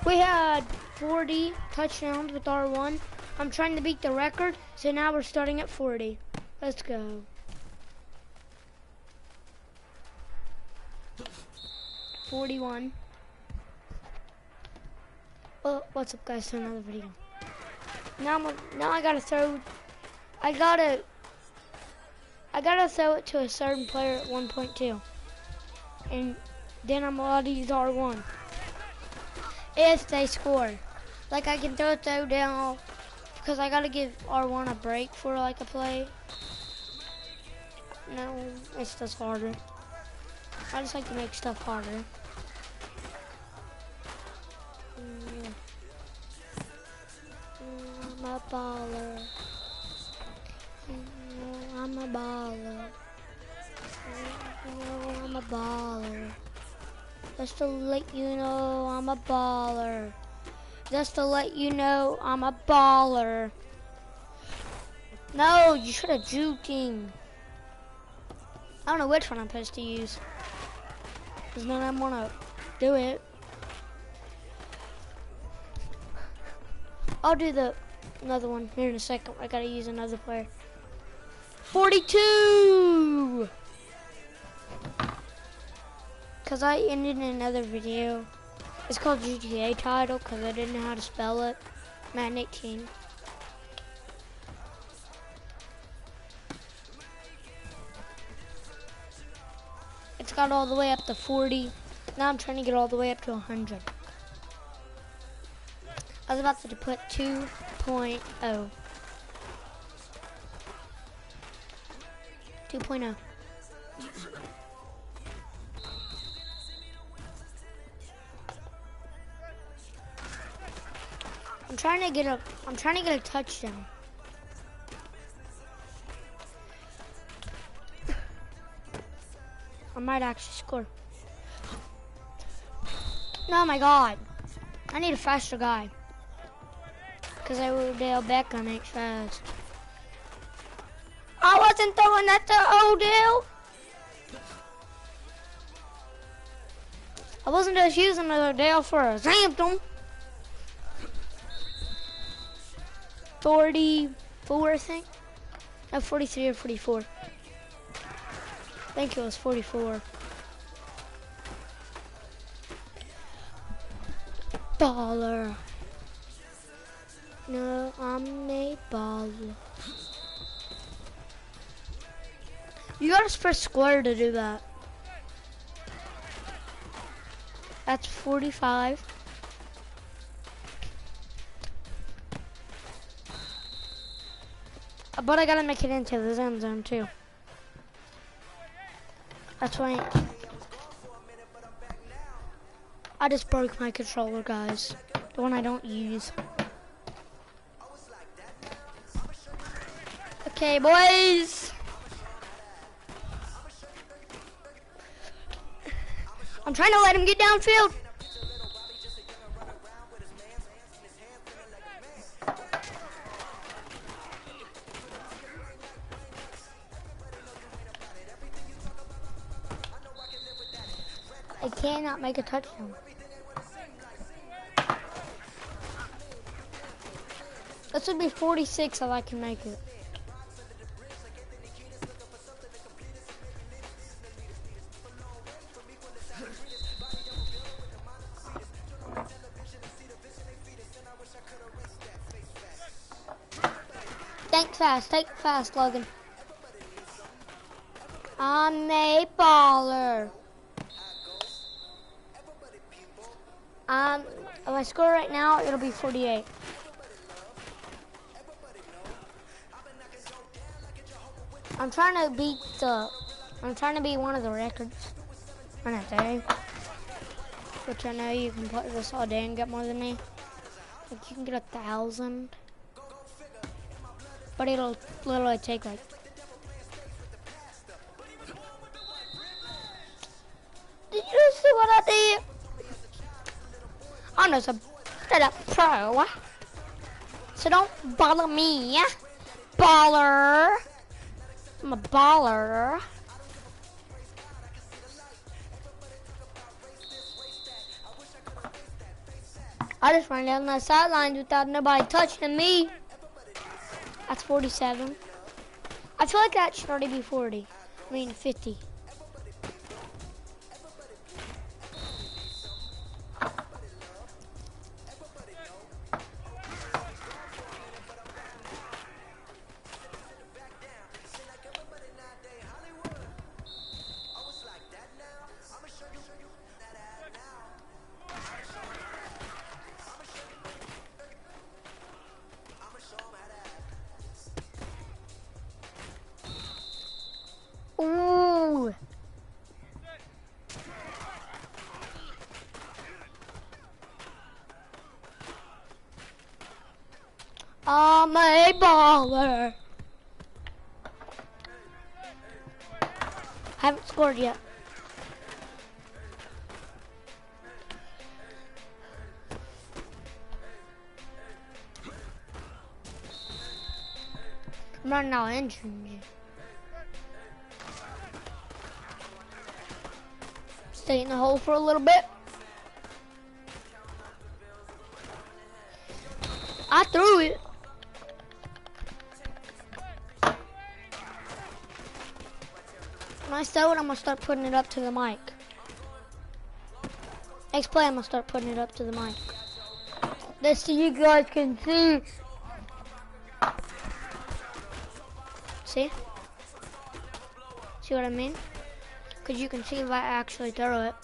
We had 40 touchdowns with R1. I'm trying to beat the record, so now we're starting at 40. Let's go. 41. Well, what's up, guys? To another video. Now I gotta throw. I gotta throw it to a certain player at 1.2, and then I'm allowed to use R1 if they score. Like I can throw down because I gotta give R1 a break for like a play. No, it's just harder. I just like to make stuff harder. I'm a baller. I'm a baller. I'm a baller. Just to let you know I'm a baller. Just to let you know I'm a baller. No, you should have juked him. I don't know which one I'm supposed to use. Because none of them want to do it. I'll do another one here in a second. I gotta use another player. 42! Because I ended another video. It's called GTA title because I didn't know how to spell it. Madden18. It's got all the way up to 40. Now I'm trying to get all the way up to 100. I was about to put 2.0. 2.0. I'm trying to get a touchdown. I might actually score. Oh my god. I need a faster guy. Because Odell Beckham ain't fast. I wasn't throwing that to Odell. I wasn't just using Odell for a anthem. 44, I think. No, 43 or 44. I think it was 44. Baller. No, I'm a baller. You gotta press square to do that. That's 45. But I gotta make it into the end zone too. That's why I just broke my controller, guys. The one I don't use. Okay, boys. I'm trying to let him get downfield. I cannot make a touchdown. This would be 46 if I can make it. Think fast, Logan. I'm a baller. If I score right now, it'll be 48. I'm trying to beat one of the records on a day, which I know you can play this all day and get more than me. Like you can get 1,000, but it'll literally take like. Did you see what I did? I'm just a pro, so don't bother me, baller. I'm a baller. I just ran down the sidelines without nobody touching me. That's 47. I feel like that should already be 40. I mean 50. Ooh. I'm a baller. Haven't scored yet. I'm running out of engine. Stay in the hole for a little bit. I threw it. When I throw it, I'm gonna start putting it up to the mic. Next play, I'm gonna start putting it up to the mic. This so you guys can see. See? See what I mean? Because you can see if I actually throw it.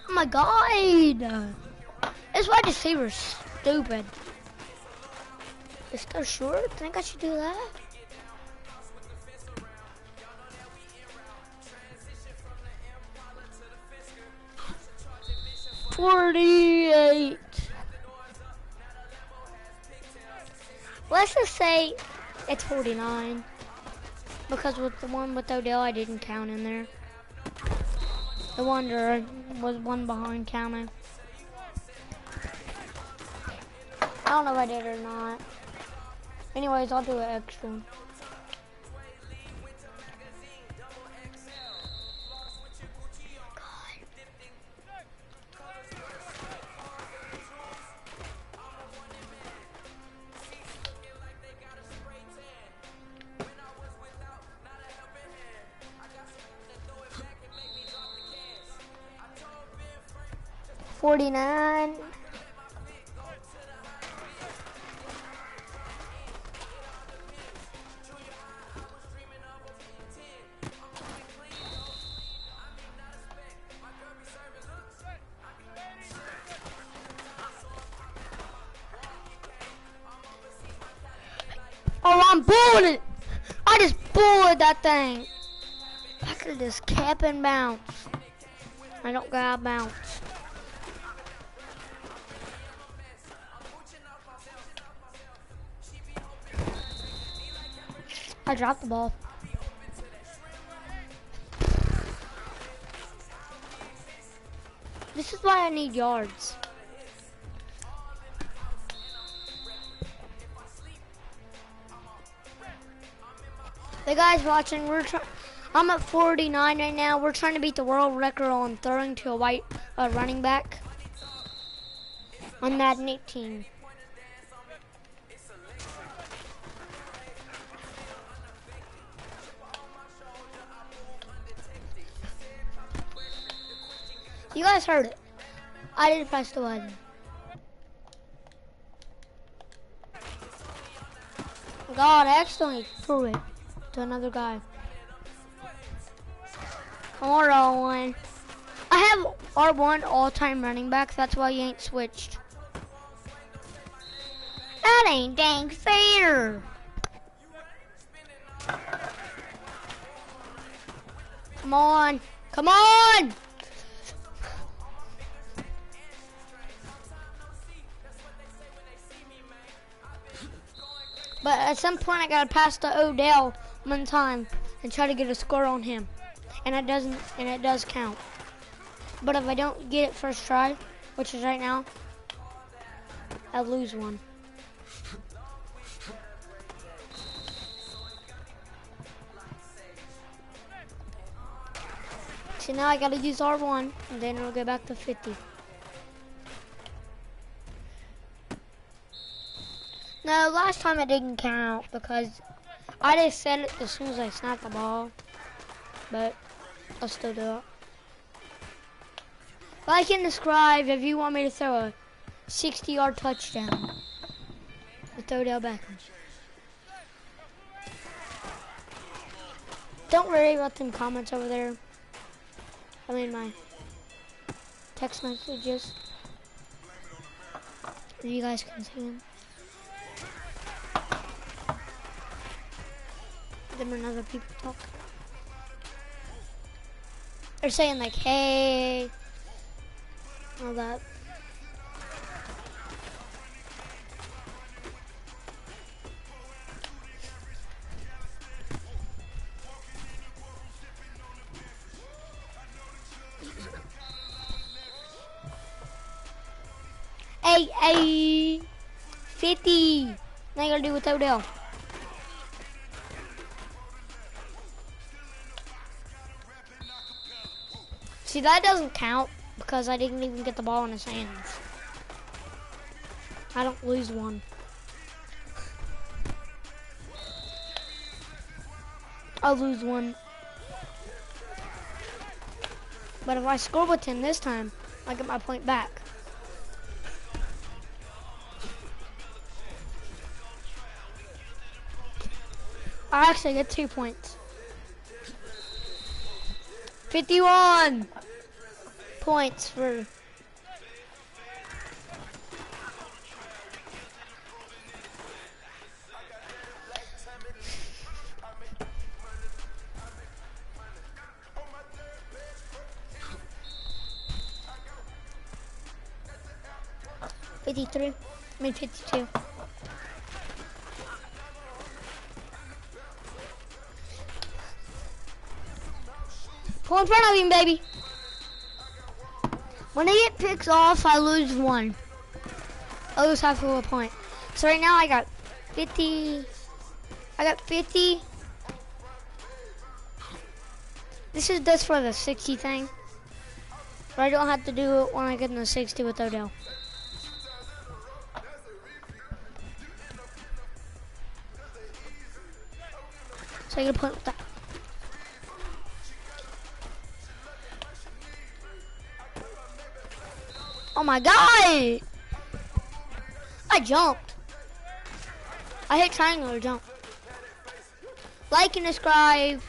Oh my god! This wide receiver's stupid. Is that short? Think I should do that? $48. Let's just say it's 49. Because with the one with Odell, I didn't count in there. The wonder was one behind counting. I don't know if I did or not. Anyways, I'll do an extra one. $49. Oh, I'm bulling it. I just bullied that thing. I could just cap and bounce. I don't gotta bounce. I dropped the ball. This is why I need yards. The guys watching, I'm at 49 right now. We're trying to beat the world record on throwing to a white running back on Madden 18. You guys heard it. I didn't press the button. God, I accidentally threw it to another guy. R1. I have R1 all-time running back. That's why you ain't switched. That ain't dang fair. Come on. Come on. But at some point, I gotta pass to Odell one time and try to get a score on him, and it does count. But if I don't get it first try, which is right now, I'll lose one. So now I gotta use R1, and then it'll go back to 50. No, last time it didn't count because I just said it as soon as I snapped the ball. But I'll still do it. Like and subscribe if you want me to throw a 60-yard touchdown with Odell Beckham. Don't worry about them comments over there. I mean my text messages. You guys can see them. Them and other people talk. They're saying like, hey, all that. Hey, 50. Now you gotta do with Odell. See, that doesn't count because I didn't even get the ball in his hands. I don't lose one. I'll lose one. But if I score with him this time, I get my point back. I actually get 2 points. 51 points for $53. I mean 52. Pull in front of him, baby. When I get picks off, I lose one. I lose half of a point. So right now I got 50. I got 50. This is just for the 60 thing. But I don't have to do it when I get in the 60 with Odell. So I get a point with that. Oh my God! I jumped. I hit triangle or jump. Like and subscribe.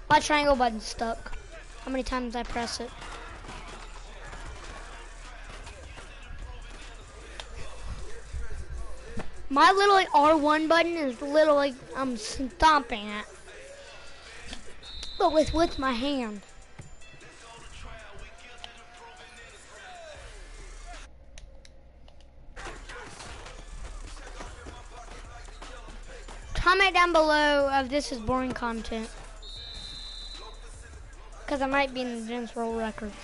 My triangle button's stuck. How many times I press it? My little R1 button is literally I'm stomping it, but with my hand. Comment down below if this is boring content, because I might be in the Guinness World Records.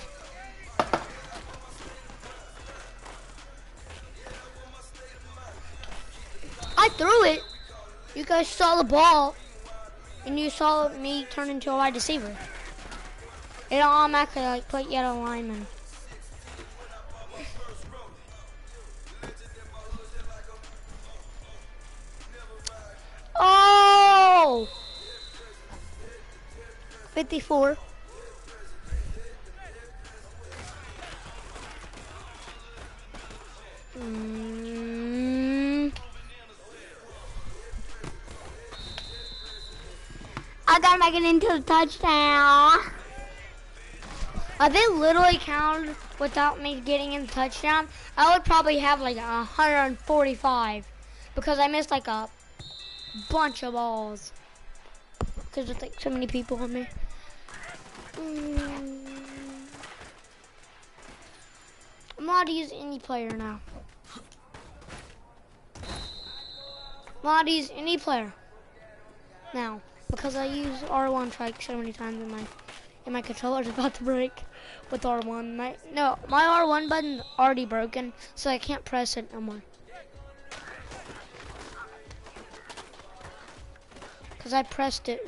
I threw it. You guys saw the ball, and you saw me turn into a wide receiver. It automatically like put yellow lineman. Oh! 54. I gotta make it into the touchdown. If it literally counted without me getting in the touchdown, I would probably have like 145 because I missed like a bunch of balls because there's like so many people on me. I'm allowed to use any player now. I'm allowed to use any player now because I use R1 like so many times and my controller's about to break with R1. My R1 button's already broken, so I can't press it no more. Cause I pressed it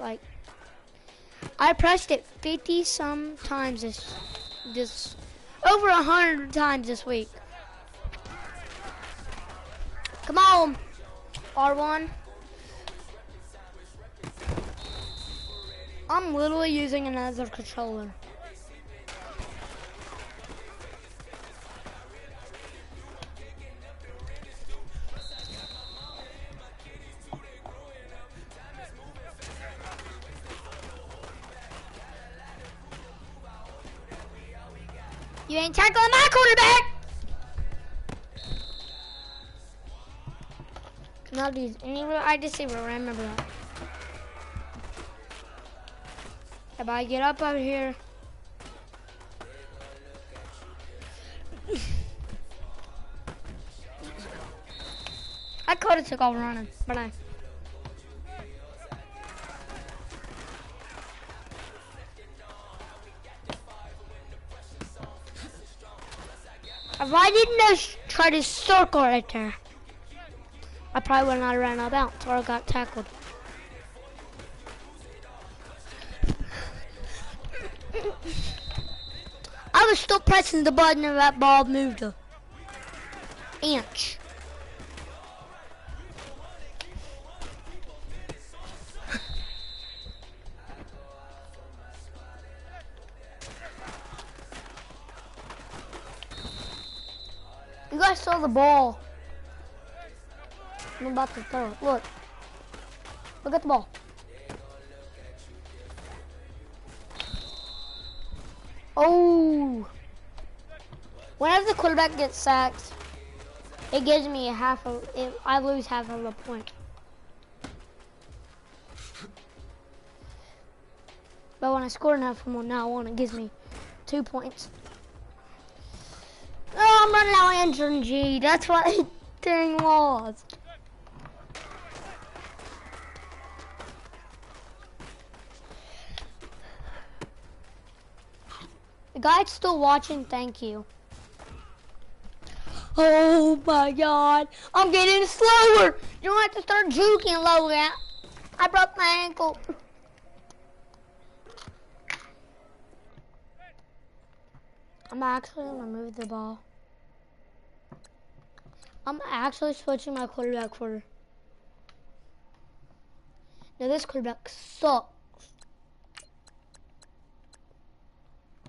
50 some times this over 100 times this week. Come on. R1. I'm literally using another controller. You ain't tackling my quarterback! Cannot use any wide receiver, remember that. If I get up out here. I could have took off running, but I. If I didn't just try to circle right there, I probably would not have ran out of bounds or got tackled. I was still pressing the button and that ball moved an inch. You guys saw the ball. I'm about to throw it. Look. Look at the ball. Oh. Whenever the quarterback gets sacked, it gives me I lose half of a point. But when I score enough from now on, it gives me 2 points. Oh, I'm running out of energy. That's what the thing was. The guy's still watching, thank you. Oh my God, I'm getting slower. You don't have to start juking, Logan. I broke my ankle. I'm actually gonna move the ball. I'm actually switching my quarterback for. Now this quarterback sucks.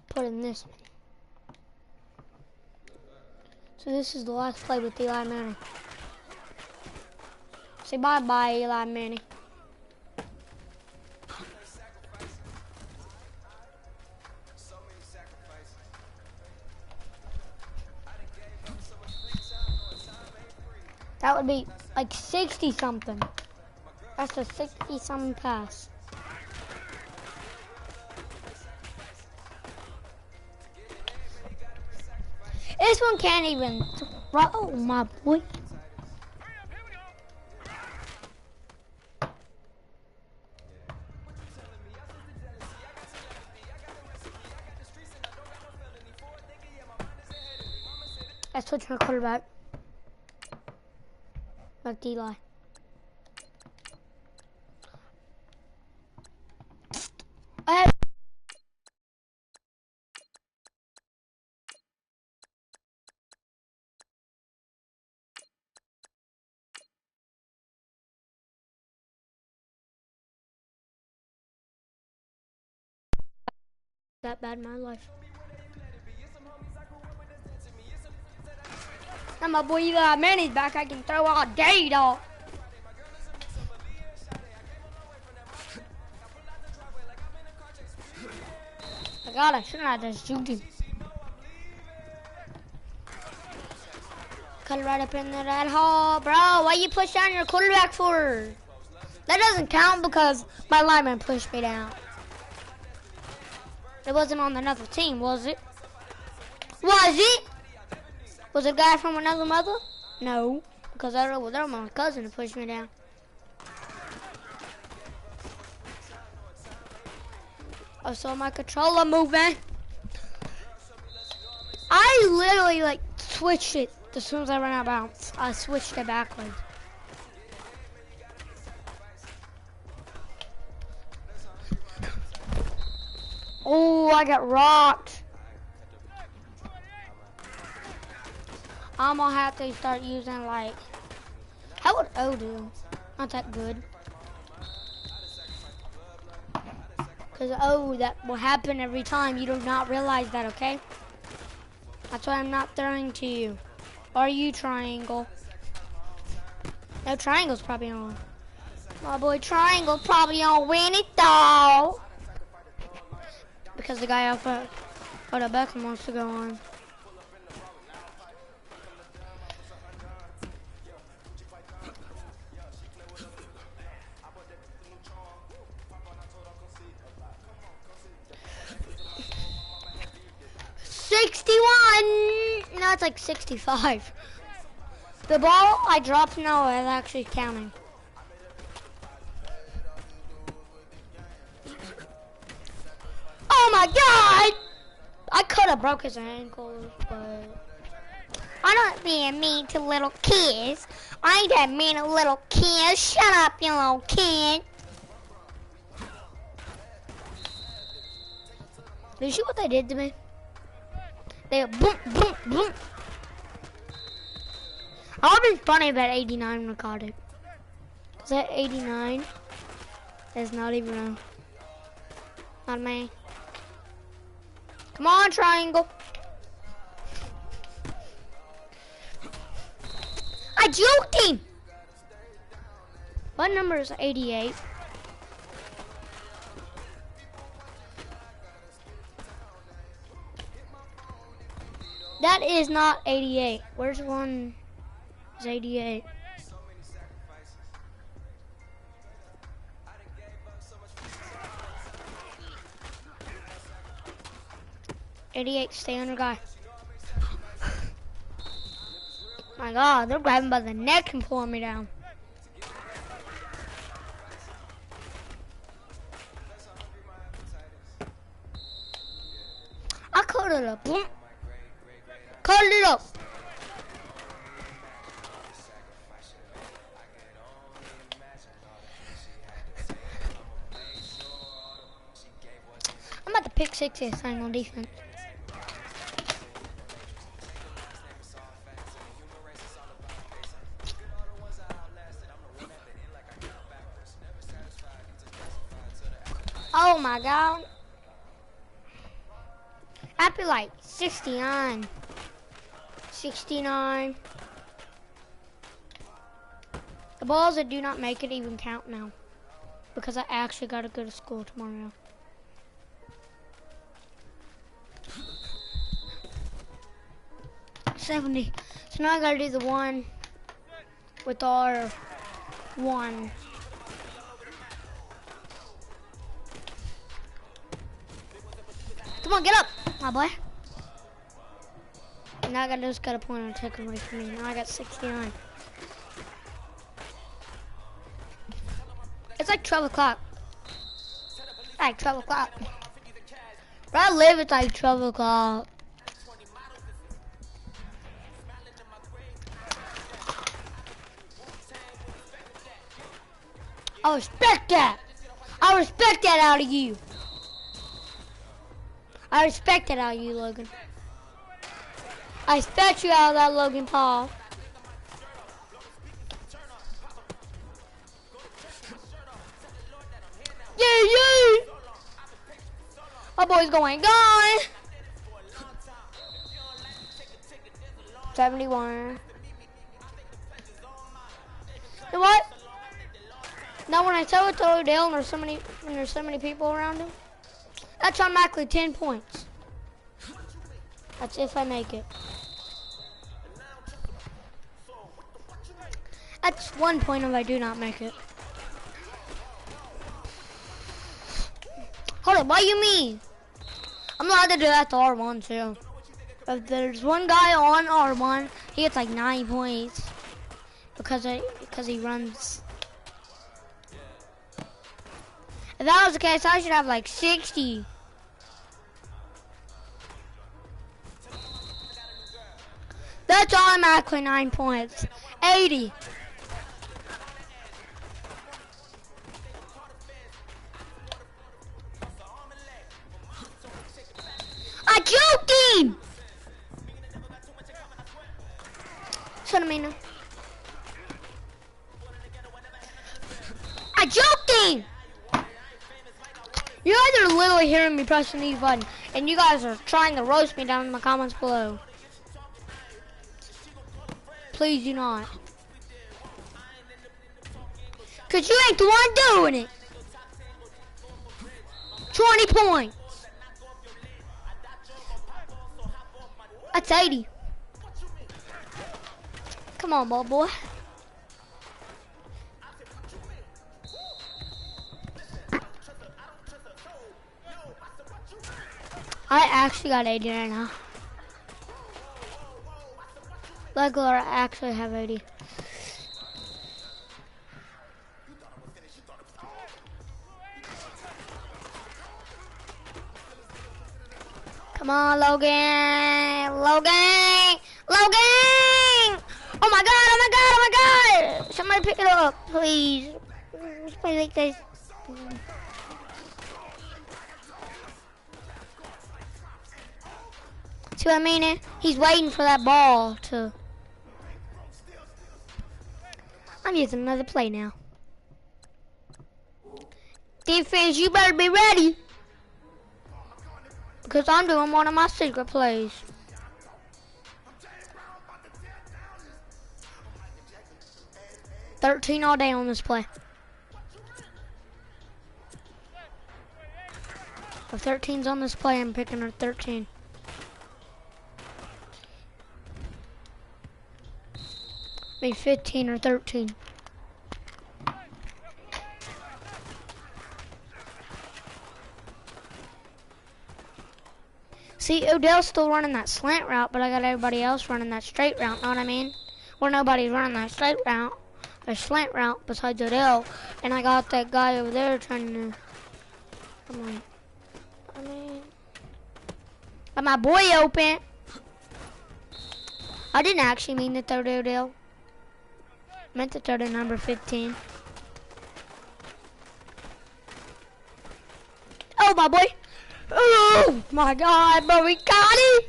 Put in this one. So this is the last play with Eli Manning. Say bye-bye, Eli Manning. That would be like 60-something. That's a 60-something pass. This one can't even throw, my boy. I switched my quarterback. Back to Eli. That bad in my life. Now my boy Eli Manning's back. I can throw all day, dog. I shouldn't have just shoot him. Cut right up into that hole, bro. Why you push down your quarterback for? That doesn't count because my lineman pushed me down. It wasn't on another team, was it? Was it? Was it a guy from another mother? No, because I was my cousin who pushed me down. I saw my controller moving. I literally like switched it as soon as I ran out of bounds. I switched it backwards. Oh, I got rocked. I'm gonna have to start using like How would O do? Not that good. Because O, that will happen every time. You do not realize that, okay? That's why I'm not throwing to you. Are you, Triangle? No, Triangle's probably on. My boy Triangle probably on win it though. Because the guy off of Beckham wants to go on. No, it's like 65. The ball I dropped now is actually counting. Oh my God! I could have broke his ankle, but I'm not being mean to little kids. I ain't that mean to little kids. Shut up, you little kid. Did you see what they did to me? They boom, boom, boom. I would have been funny if that 89 would have caught it. Is that 89? That's not even a... Not me. Come on, Triangle. I juked him! What number is 88? That is not 88. Where's one? It's 88. Stay on your guy. My God, they're grabbing by the neck and pulling me down. I cut it up. Cut it up. I'm about to pick 6 this thing on defense. Oh my God. I'd be like 69. 69. The balls that do not make it even count now. Because I actually gotta go to school tomorrow. $70. So now I gotta do the one with our one. Come on, get up, my boy. Now I just got a point on taking away from me. Now I got 69. It's like 12 o'clock. Like 12 o'clock. Where I live, it's like 12 o'clock. I respect that. I respect that out of you. I respect that out of you, Logan. I respect you out of that, Logan Paul. Yeah. My boy's going gone. 71. You know what? Now when I tell it to Odell and there's so many people around him, that's automatically 10 points. That's if I make it. That's 1 point if I do not make it. Hold on, what do you mean? I'm allowed to do that to R1 too. If there's one guy on R1, he gets like 9 points because he runs. If that was the case, I should have like 60. That's automatically 9 points. 80. I juked him! What I mean? joking! You guys are literally hearing me pressing these buttons, and you guys are trying to roast me down in the comments below. Please do not. Because you ain't the one doing it. 20 points. That's 80. Come on, ball boy. I actually got 80 right now. Regular, I actually have 80. Come on, Logan! Logan! Logan! Oh my god, oh my god, oh my god! Somebody pick it up, please. Let's play like this. See what I mean? He's waiting for that ball to... I'm using another play now. Defense, you better be ready. Because I'm doing one of my secret plays. $13 all day on this play. If 13's on this play, I'm picking a 13. Maybe 15 or 13. See, Odell's still running that slant route, but I got everybody else running that straight route, know what I mean? Well, nobody's running that straight route, or slant route besides Odell, and I got that guy over there trying to, come on. I mean, got my boy open. I didn't actually mean to throw to Odell. I meant to throw to number 15. Oh, my boy. Oh, my God, bro, we got it.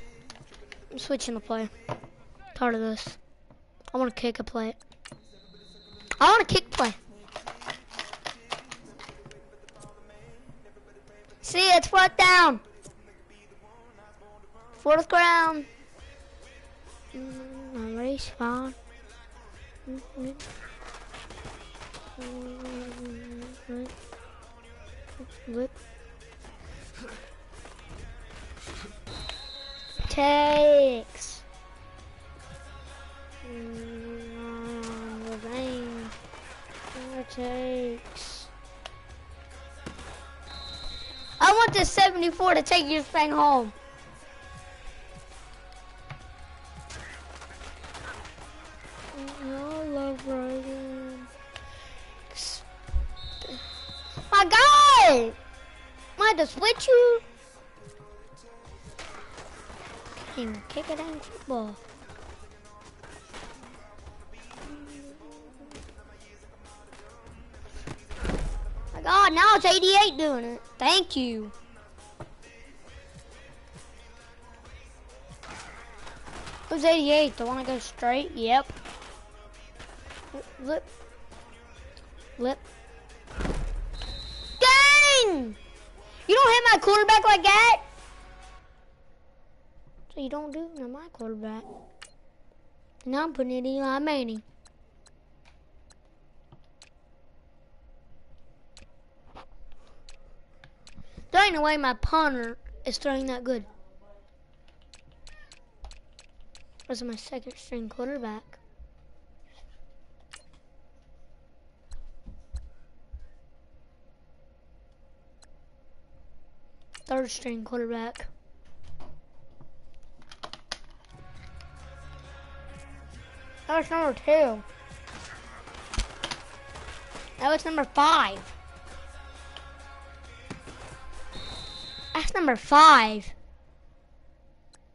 I'm switching the play. Tired of this. I want to kick a play. I want to kick play. See, it's fourth down. Fourth ground. Race spawn. Whip. Takes. Takes. I want this 74 to take this thing home. I love Ryan. My God! I had to switch you. Can't even kick it in football. My God, now it's 88 doing it. Thank you. Who's 88? The one that goes straight? Yep. Lip. Lip. Dang! You don't hit my quarterback like that? So you don't do it to my quarterback. Now I'm putting it in Eli Manning. There ain't no way my punter is throwing that good. This is my second string quarterback. Third string quarterback. That was number 2. That was number 5. That's number 5.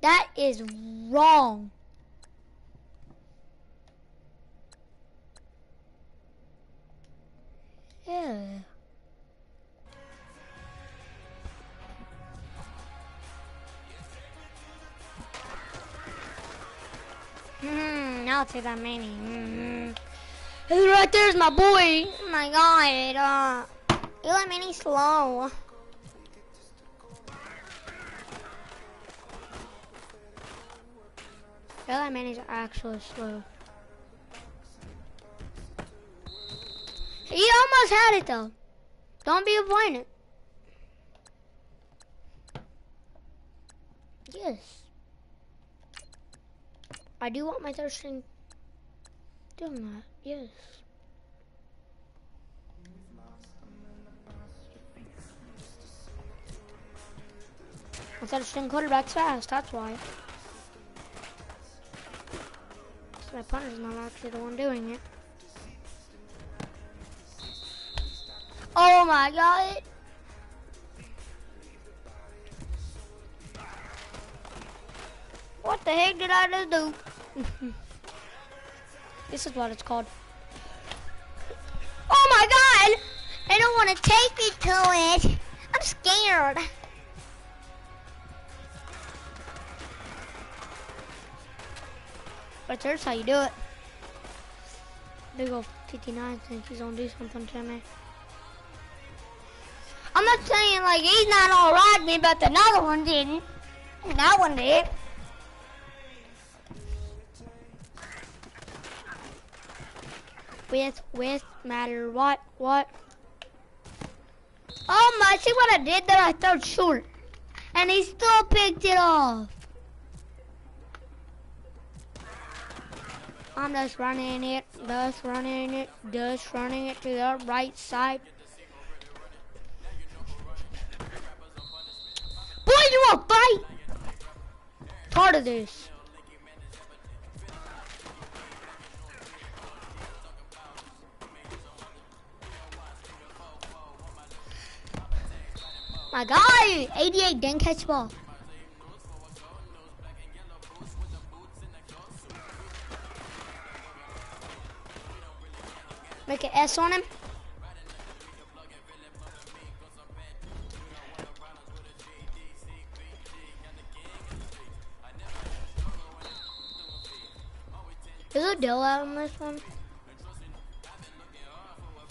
That is wrong. Yeah. Now I'll take that many. Right there's my boy. Oh my god. You let me slow. That man's actually slow. He almost had it though. Don't be avoidant. Yes. I do want my third string doing that. Yes. My third string quarterback's fast, that's why. So my punter's not actually the one doing it. Oh my god. What the heck did I just do? This is what it's called. Oh my god! I don't want to take me to it. I'm scared. But here's how you do it. Big ol' 59 thinks he's gonna do something to me. I'm not saying like he's not alright me, but another one didn't. That one did. With matter what? Oh my, see what I did there? I threw short. And he still picked it off. I'm just running it to the right side. Boy, you wanna fight? Part of this. My guy, 88 didn't catch the ball. Make an S on him. Is a deal out on this one?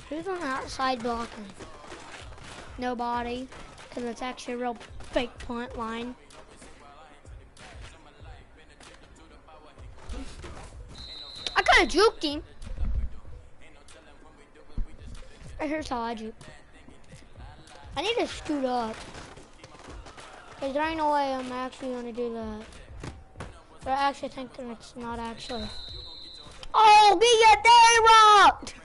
Who's on the outside blocking? Nobody, because it's actually a real fake punt line. I could have juked him. Here's how I juke. I need to scoot up. Because there ain't no way I'm actually going to do that. But I actually think that it's not actually. Oh, get that rocked!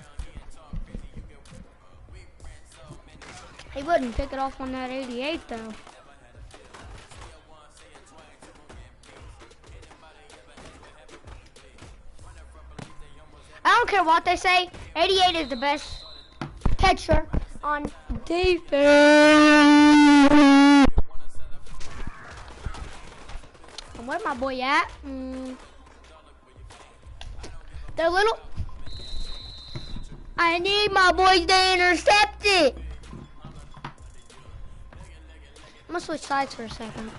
He wouldn't pick it off on that 88 though. I don't care what they say, 88 is the best pitcher on defense. And where's my boy at? They're little. I need my boys to intercept it. I'm gonna switch sides for a second.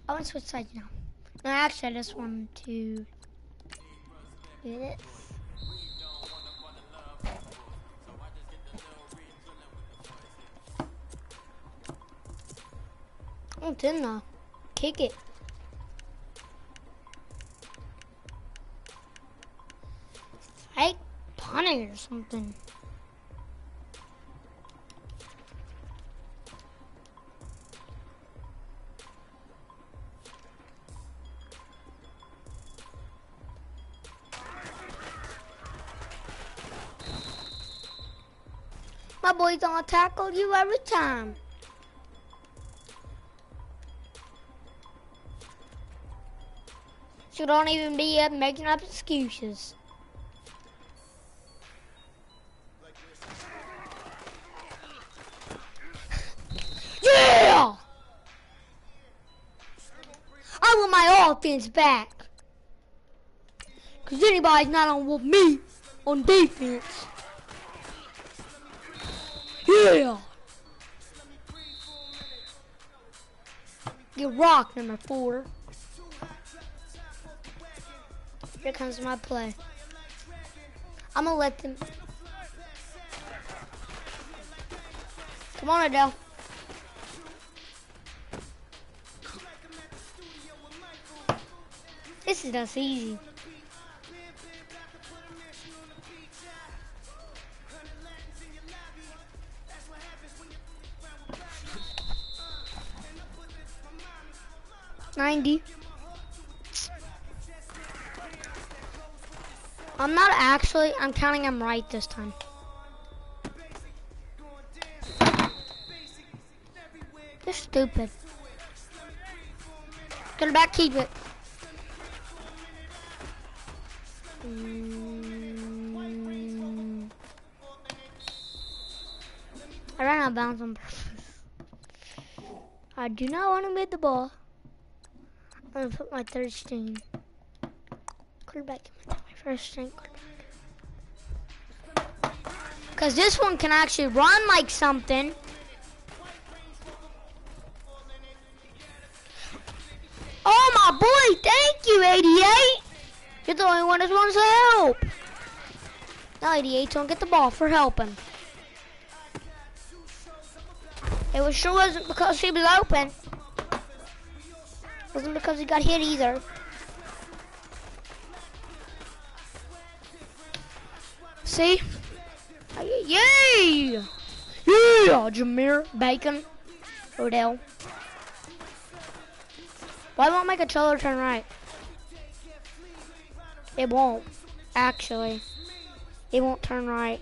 I want to switch sides now. No, actually, I just want to do this. Oh, didn't I? Kick it. Like punting or something. My boy's gonna tackle you every time. So don't even be making up excuses. Yeah! I want my offense back. Cause anybody's not on with me on defense. Yeah! Get rocked, number 4. Here comes my play. I'm gonna let them. Come on, Adele. This is just easy. $90. I'm counting them right this time. They're stupid. Get it back, keep it. I ran out of bounds on purpose. I do not want to mid the ball. I'm gonna put my third string quarterback in my first string quarterback. Cause this one can actually run like something. Oh my boy, thank you, 88. You're the only one that wants to help. Now 88 don't get the ball for helping. It sure wasn't because he was open. It wasn't because he got hit either. See? Yay! Yeah, Jameer, Bacon, Odell. Why won't my controller turn right? It won't, actually. It won't turn right.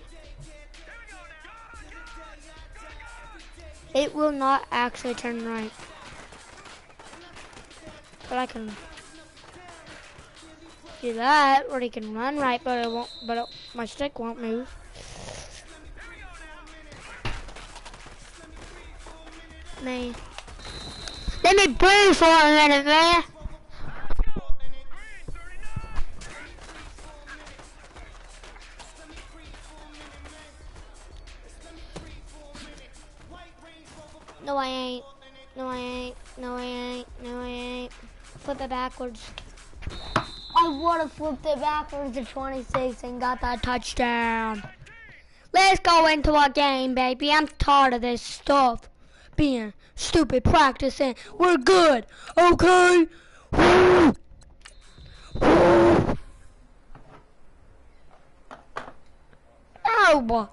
It will not actually turn right. But I can do that, or he can run right, but it won't. My stick won't move. Man, let me breathe for a minute, man. No, I ain't. No, I ain't. No, I ain't. No, I ain't. Flip it backwards. I would have flipped it backwards to 26 and got that touchdown. Let's go into a game, baby. I'm tired of this stuff. Being stupid practicing. We're good. Okay? Woo! Woo! Oh, boy.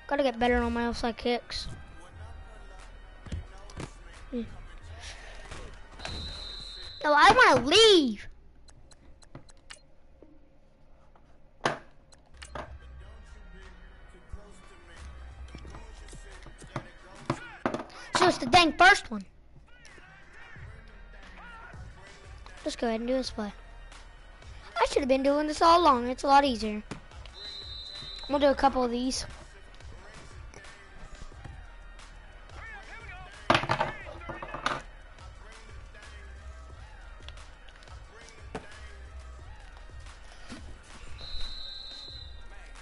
Gotta get better on my outside kicks. No, I want to leave. So it's the dang first one. Let's go ahead and do this play. I should have been doing this all along. It's a lot easier. We'll do a couple of these.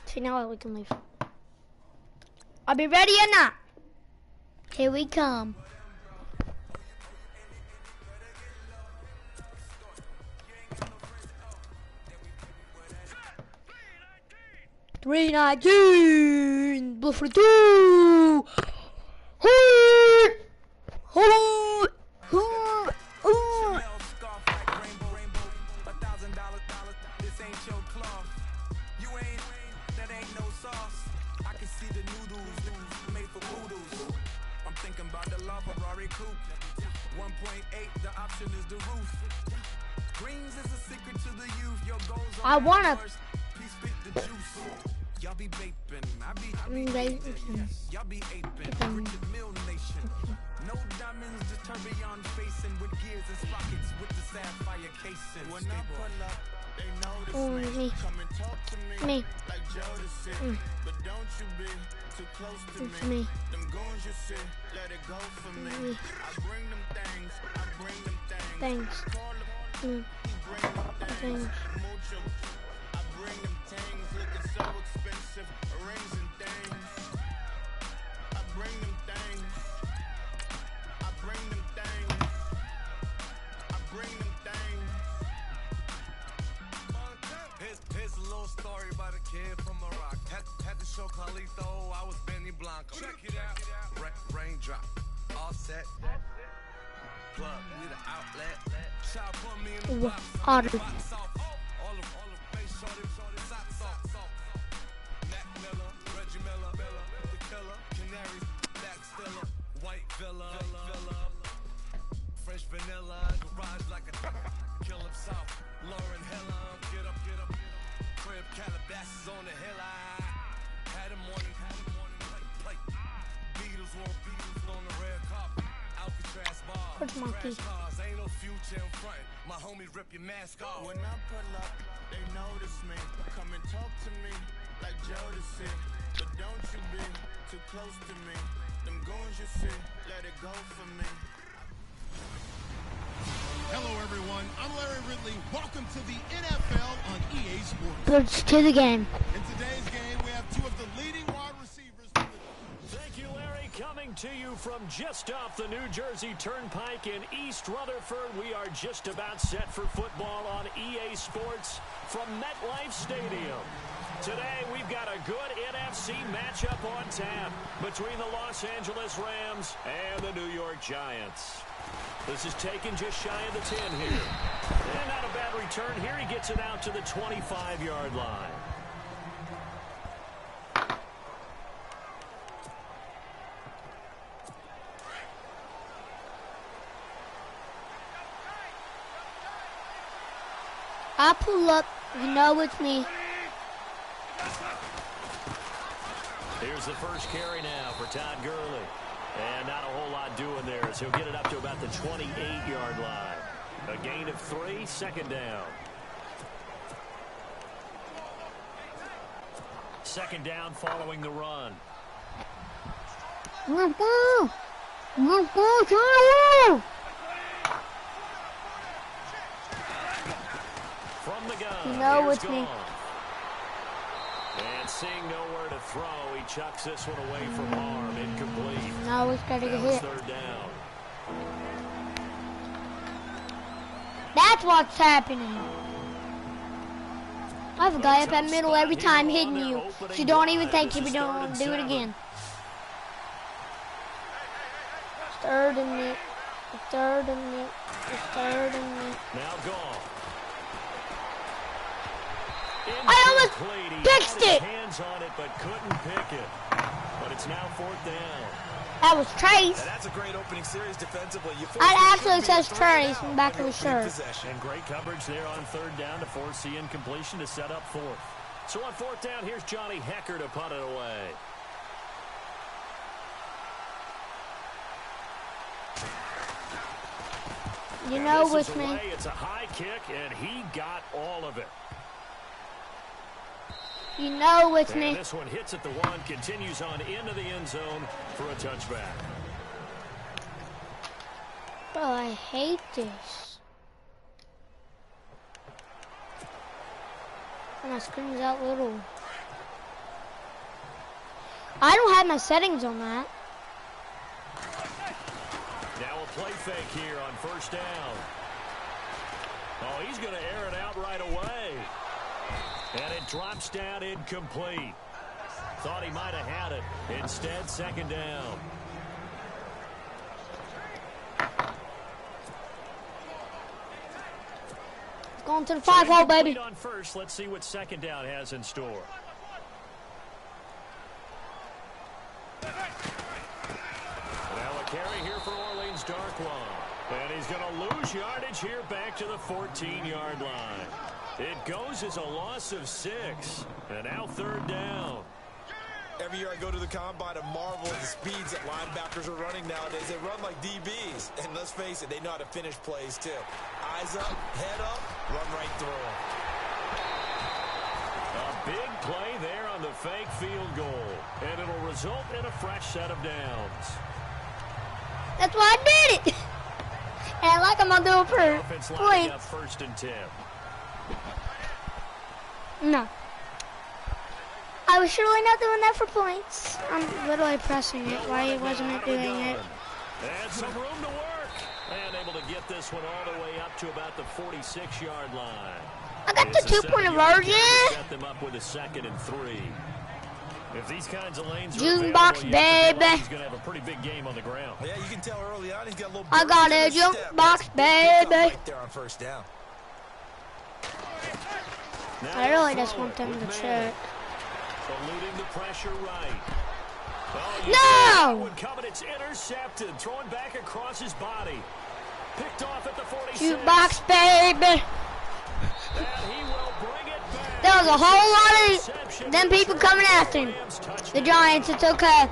See, now we can leave. I'll be ready or not. Here we come. $3.19. Blue for 2. I wanna. Y'all be vaping, I be vaping. Y'all be aping. No diamonds, just tourbillon facing with gears and sprockets with the sapphire casing. When I pull up, they notice me. Come and talk to me. Like Jodeci. But don't you be too close to me. Them goons you see, let it go for me. I bring them things, I bring them things. Thanks. Things. I bring them things looking so expensive, rings and things. kid from Morocco. Had to show Carlito I was Benny Blanco. Check it out. Raindrop. All set. Plug. Need an outlet. Try to put me in the box. All the face shorty socks off. Mac Miller, Reggie Miller, the killer, Canaries, back stiller, white villa, French vanilla, garage like a kill him south, Lauren Hilla, get up, crib Calabasas on the hill, I had a morning, plate, Beatles on the red carpet, Alcatraz bar, crash cars, ain't no future in front, my homies rip your mask off. When I pull up, they notice me, come and talk to me, like Jodeci, but don't you be too close to me, them goons you see, let it go for me. Hello everyone, I'm Larry Ridley. Welcome to the NFL on EA Sports. Let's to the game. In today's game, we have two of the leading wide receivers. Thank you, Larry. Coming to you from just off the New Jersey Turnpike in East Rutherford. We are just about set for football on EA Sports from MetLife Stadium. Today, we've got a good NFC matchup on tap between the Los Angeles Rams and the New York Giants. This is taken just shy of the 10 here. And not a bad return here. He gets it out to the 25-yard line. I pull up, you know it's me. Here's the first carry now for Todd Gurley. And not a whole lot doing there as he'll get it up to about the 28-yard line. A gain of 3, second down. Second down following the run. Let's go! Let's go, Tyler! From the gun, You know here's it's me. gone. And seeing nowhere to throw, he chucks this one away from arm, incomplete. Now it's got to get That was hit. third down. That's what's happening. I have a guy up at middle every time hitting you. So you don't even think you'll be doing do it again. Third and it. Third and it. Third and it. Now gone. I almost Incomplete. He fixed had his it. hands on it, but couldn't pick it. But it's now fourth down. That was Trace. And that's a great opening series defensively. It actually says Trace in the back of his shirt. And great coverage there on third down to force the incompletion to set up fourth. So on fourth down, here's Johnny Hecker to punt it away. You And know this is with me. away. It's a high kick, and he got all of it. You know with And me. this one hits at the 1, continues on into the end zone for a touchback. Bro, I hate this. My screen's out little. I don't have my settings on that. Now a play fake here on first down. Oh, he's going to air it out right away. And it drops down incomplete. Thought he might have had it. Instead, second down. Going to the 5-hole, baby. Incomplete on first. Let's see what second down has in store. Now a carry here for Orleans Darkwa. And he's going to lose yardage here back to the 14-yard line. It goes as a loss of 6. And now third down. Every year I go to the combine and marvel at the speeds that linebackers are running nowadays. They run like DBs. And let's face it, they know how to finish plays too. Eyes up, head up, run right through them. A big play there on the fake field goal. And it'll result in a fresh set of downs. That's why I did it. And I like I'm gonna do it for Offense lining up points. first and 10. No. I was surely not doing that for points. I'm literally pressing it. Why wasn't it doing it? And some room to work. And able to but get this one all the way up to about the 46-yard line. I got the 2-point conversion. Set them up with a 2nd and 3. If these kinds of lanes are June box, baby. He's going to have a pretty big game on the ground. Yeah, you can tell early on he's got a little. I got a jump box, baby. Right there on first down. I really just want them to check. Eluding the pressure right. No! One coming, it's intercepted. Throwing back across his body. Picked off at the 46. Jump box, baby. And he will bring it back. There was a whole lot of them people coming after him. The Giants, it's okay.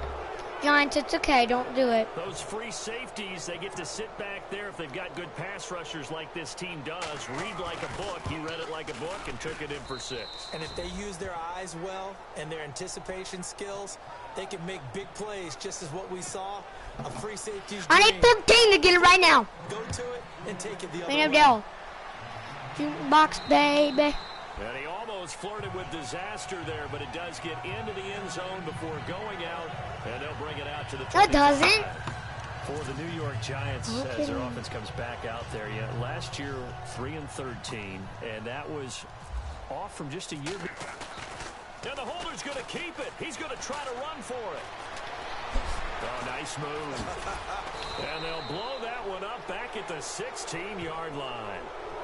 Giants, it's okay. Don't do it. Those free safeties, they get to sit back there if they've got good pass rushers like this team does. Read like a book. He read it like a book and took it in for 6. And if they use their eyes well and their anticipation skills, they can make big plays, just as what we saw. A free safety's I need 15 to get it right now. Go to it and take it the other Ain't way. no deal. Jump box, baby. And he almost flirted with disaster there, but it does get into the end zone before going out, and they'll bring it out to the 25. That doesn't. For the New York Giants, as their offense comes back out there. Yeah, last year, 3-13, and that was off from just a year. And the holder's going to keep it. He's going to try to run for it. Oh, nice move. And they'll blow that one up back at the 16-yard line.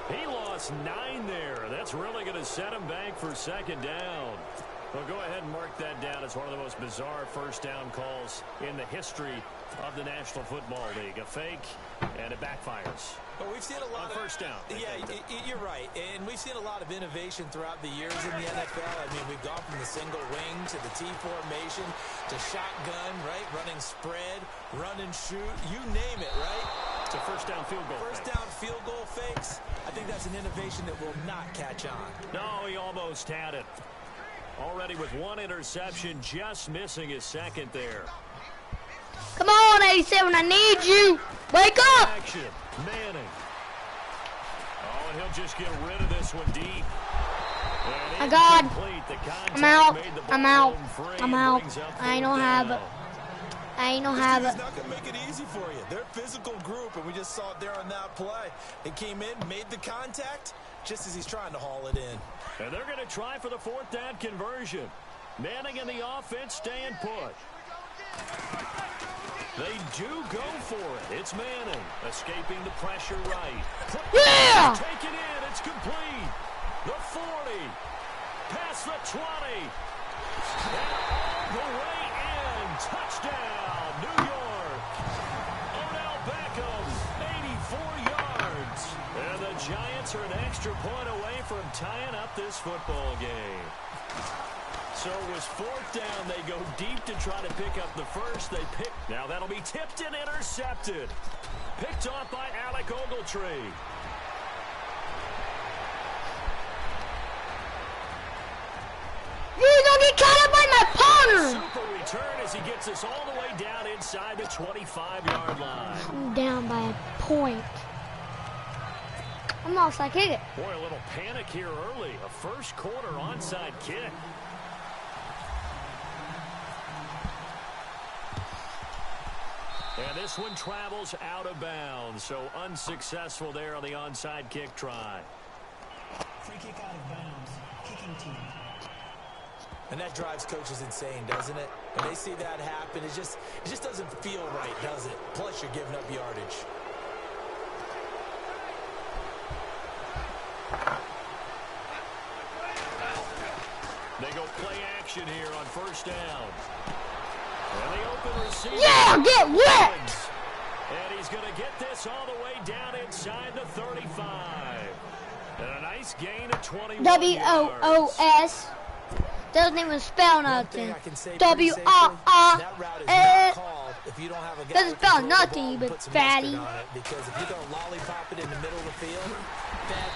He lost 9 there. That's really going to set him back for 2nd down. Well, go ahead and mark that down as one of the most bizarre first down calls in the history of the National Football League. A fake, and it backfires. But we've seen a lot on first down. Yeah, you're right. And we've seen a lot of innovation throughout the years in the NFL. I mean, we've gone from the single wing to the T formation to shotgun, right? Running spread, run and shoot. You name it, right? To first down field goal. First down field goal fakes. I think that's an innovation that will not catch on. No, he almost had it. Already with 1 interception, just missing his 2nd there. Come on, 87, I need you. Wake up. Action, Manning. Oh, and he'll just get rid of this one deep. My God. I'm out. I'm out. I'm out. I don't have it. I ain't no have it. He's not going to make it easy for you. They're a physical group, and we just saw it there on that play. It came in, made the contact, just as he's trying to haul it in. And they're going to try for the 4th down conversion. Manning and the offense staying put. They do go for it. It's Manning escaping the pressure right. Yeah! Take it in. It's complete. The 40. Past the 20. And the way in. Touchdown, New York. Odell Beckham, 84 yards. And the Giants are an extra point away from tying up this football game. So it was 4th down. They go deep to try to pick up the first. They pick. Now that'll be tipped and intercepted. Picked off by Alec Ogletree. You're going to get caught up by my punter. Super return as he gets us all the way down inside the 25-yard line. I'm down by a point. I'm offside kick it. Boy, a little panic here early. A first quarter onside kick. And this one travels out of bounds, so unsuccessful there on the onside kick try. Free kick out of bounds. Kicking team. And that drives coaches insane, doesn't it? When they see that happen, it just doesn't feel right, does it? Plus, you're giving up yardage. They go play action here on first down. And the open receiver. Yeah, get wet! And he's going to get this all the way down inside the 35. And a nice gain of 21 W-O-O-S. Doesn't even spell nothing. W-R-R-S. Doesn't spell nothing, you big fatty. Because if you don't lollipop it in the middle of the field,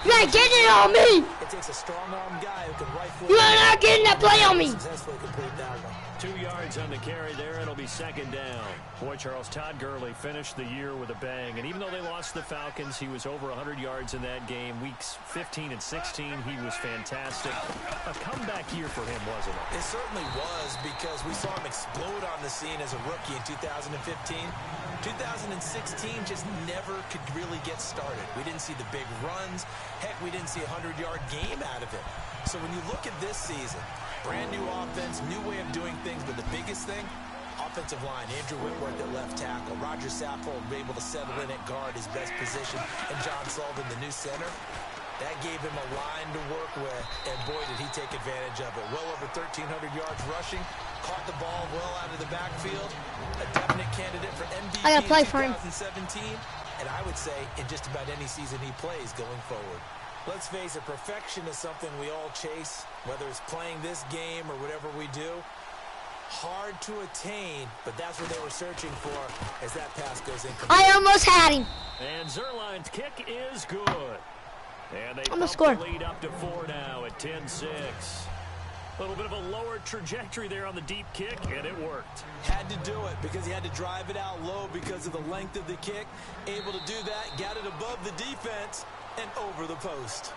you ain't getting it on me. It takes a strong arm guy who can rifle. You are not getting that play on me. Successfully complete that one. 2 yards yards on the carry there. It'll be second down. Boy, Charles, Todd Gurley finished the year with a bang. And even though they lost the Falcons, he was over 100 yards in that game. Weeks 15 and 16, he was fantastic. A comeback year for him, wasn't it? It certainly was, because we saw him explode on the scene as a rookie in 2015. 2016 just never could really get started. We didn't see the big runs. Heck, we didn't see a 100-yard game out of it. So when you look at this season, brand new offense, new way of doing things, but the biggest thing, offensive line. Andrew Whitworth at left tackle. Roger Saffold able to settle in at guard, his best position, and John Sullivan, the new center. That gave him a line to work with, and boy, did he take advantage of it. Well over 1,300 yards rushing, caught the ball well out of the backfield. A definite candidate for MVP I gotta play in for him. 2017, and I would say in just about any season he plays going forward. Let's face it, perfection is something we all chase, whether it's playing this game or whatever we do. Hard to attain, but that's what they were searching for as that pass goes incomplete. I almost had him. And Zerline's kick is good. And they Almost bump scored. the lead up to 4 now at 10-6. A little bit of a lower trajectory there on the deep kick, and it worked. Had to do it because he had to drive it out low because of the length of the kick. Able to do that, got it above the defense and over the post.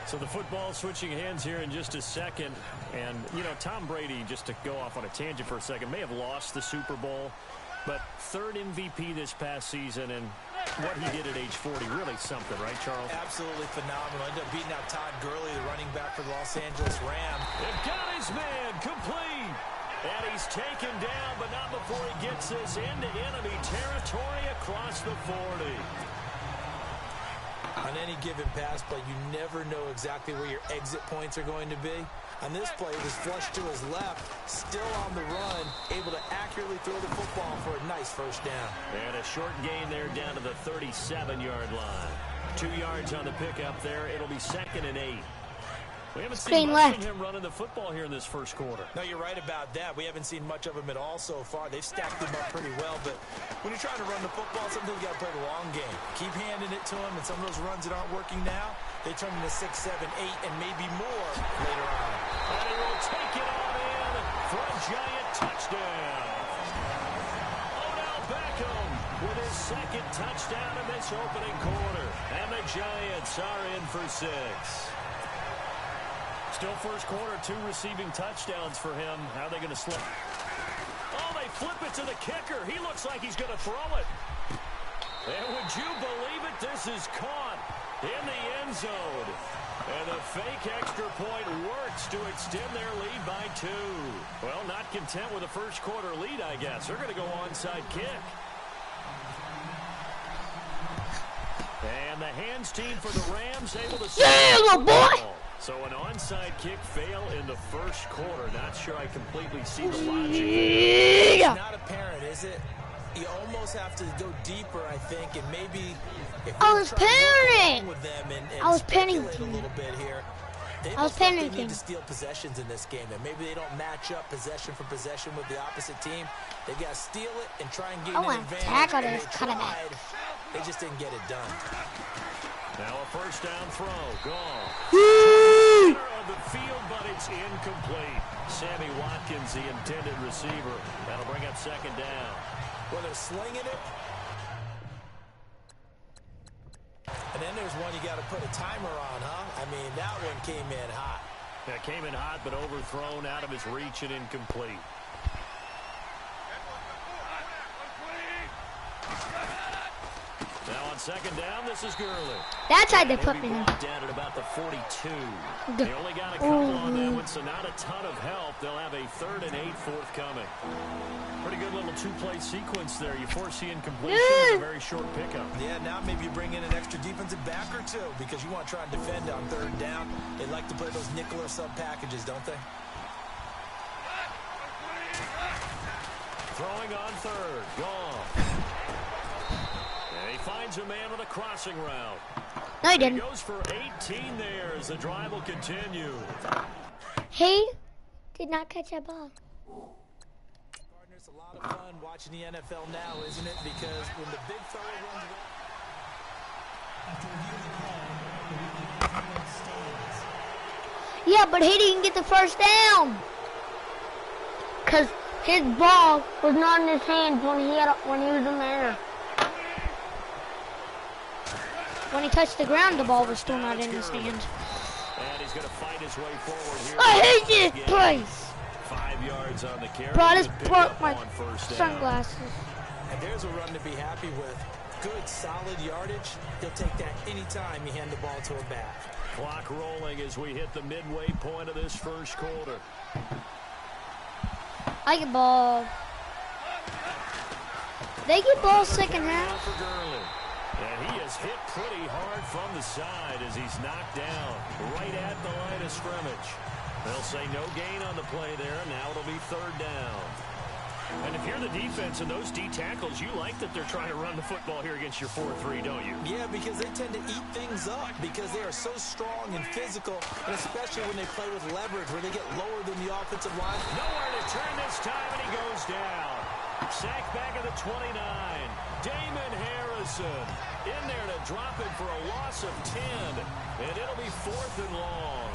So the football switching hands here in just a second. And, you know, Tom Brady, just to go off on a tangent for a second, may have lost the Super Bowl, but third MVP this past season, and what he did at age 40, really something, right, Charles? Absolutely phenomenal. Ended up beating out Todd Gurley, the running back for the Los Angeles Rams. They've got his man complete. And he's taken down, but not before he gets this into enemy territory across the 40. On any given pass play, you never know exactly where your exit points are going to be. On this play, it was flushed to his left, still on the run, able to accurately throw the football for a nice first down. And a short gain there down to the 37-yard line. 2 yards on the pickup there. It'll be 2nd and 8. We haven't seen much of him running the football here in this first quarter. No, you're right about that. We haven't seen much of him at all so far. They've stacked him up pretty well, but when you're trying to run the football, sometimes you got to play the long game. Keep handing it to him, and some of those runs that aren't working now, they turn into 6, 7, 8, and maybe more later on. And he will take it on in for a giant touchdown. Odell Beckham with his second touchdown in this opening quarter. And the Giants are in for 6. Still first quarter, 2 receiving touchdowns for him. How are they going to slip? Oh, they flip it to the kicker. He looks like he's going to throw it. And would you believe it? This is caught in the end zone. And the fake extra point works to extend their lead by 2. Well, not content with a first quarter lead, I guess. They're going to go onside kick. And the hands team for the Rams able to... Yeah, little boy! So an onside kick fail in the first quarter. Not sure I completely see the logic. It's not apparent, is it? You almost have to go deeper, I think, and maybe if I was pinning with them and I was pinning a little bit here. They need to steal possessions in this game, and maybe they don't match up possession for possession with the opposite team. They got to steal it and try and gain an advantage. Tackle And this they just didn't get it done. Now a first down throw. Gone. Center of the field, but it's incomplete. Sammy Watkins, the intended receiver. That'll bring up 2nd down. Well, they're slinging it. And then there's one you got to put a timer on, huh? I mean, that one came in hot. Yeah, came in hot, but overthrown out of his reach and incomplete. Now on 2nd down, this is Gurley. That's how they put me in. Down at about the 42. They only got a couple on that one, so not a ton of help. They'll have a 3rd and 8 forthcoming. Pretty good little 2-play sequence there. You foresee incompletion with a very short pickup. Yeah, now maybe you bring in an extra defensive back or 2 because you want to try and defend on 3rd down. They like to play those nickel or sub packages, don't they? Throwing on 3rd. Gone. And he finds a man with a crossing route. No, he didn't. He goes for 18 there as the drive will continue. He did not catch that ball. It's a lot of fun watching the NFL now, isn't it? Because when the big fella runs away... After reviewing the play, the replay stands. Yeah, but he didn't get the first down. Because his ball was not in his hands when he was in the air. When he touched the ground, the ball was still not in his hand. And he's going to fight his way forward here. I hate this place. 5 yards on the carry. Bro, I just Good broke pickup my on first down. sunglasses. And there's a run to be happy with. Good, solid yardage. He'll take that anytime you hand the ball to a back. Clock rolling as we hit the midway point of this first quarter. I get ball. They get ball second half. And he is hit pretty hard from the side as he's knocked down right at the line of scrimmage. They'll say no gain on the play there. Now it'll be third down. And if you're the defense and those D tackles, you like that they're trying to run the football here against your 4-3, don't you? Yeah, because they tend to eat things up because they are so strong and physical, and especially when they play with leverage where they get lower than the offensive line. Nowhere to turn this time, and he goes down. Sacked back at the 29. Damon Harrison in there to drop it for a loss of 10, and it'll be 4th and long.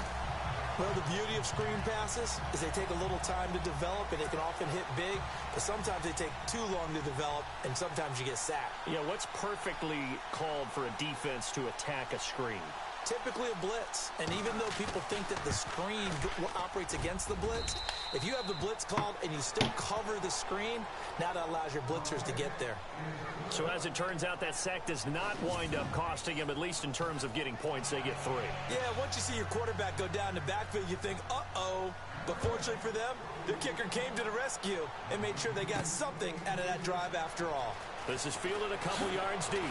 Well, the beauty of screen passes is they take a little time to develop, and they can often hit big, but sometimes they take too long to develop, and sometimes you get sacked. Yeah, what's perfectly called for a defense to attack a screen? Typically a blitz, and even though people think that the screen operates against the blitz, if you have the blitz called and you still cover the screen, now that allows your blitzers to get there. So as it turns out, that sack does not wind up costing him, at least in terms of getting points. They get 3. Yeah, once you see your quarterback go down the backfield, you think, uh-oh. But fortunately for them, their kicker came to the rescue and made sure they got something out of that drive after all. This is fielded a couple yards deep.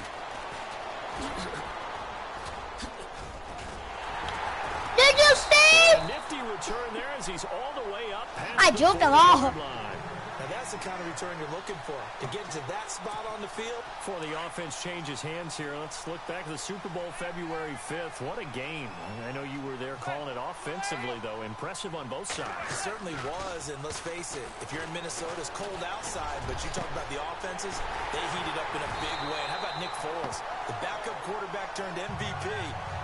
Did you see? A nifty return there as he's all the way up past I the joked a 40-yard lot. line. Now that's the kind of return you're looking for. To get to that spot on the field. Before the offense changes hands here, let's look back at the Super Bowl February 5th. What a game. I know you were there calling it offensively, though. Impressive on both sides. It certainly was, and let's face it, if you're in Minnesota, it's cold outside, but you talk about the offenses, they heated up in a big way. And how about Nick Foles? The backup quarterback turned MVP.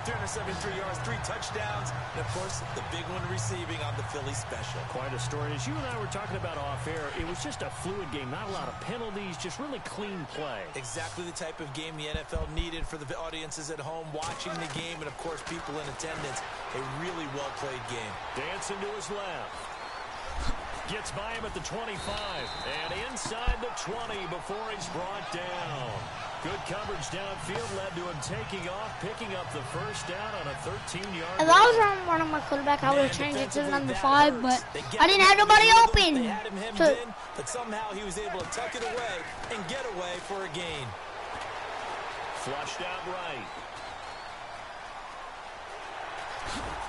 373 yards, 3 touchdowns, and of course, the big one receiving on the Philly special. Quite a story. As you and I were talking about off air, it was just a fluid game. Not a lot of penalties, just really clean play. Exactly the type of game the NFL needed for the audiences at home watching the game, and of course, people in attendance. A really well-played game. Dancing to his left. Gets by him at the 25, and inside the 20 before he's brought down. Good coverage downfield led to him taking off, picking up the first down on a 13-yard. If I was on one of my quarterback, I would have changed it to number 5, but I didn't have nobody open. They had him hemmed in, but somehow he was able to tuck it away and get away for a gain. Flushed out right.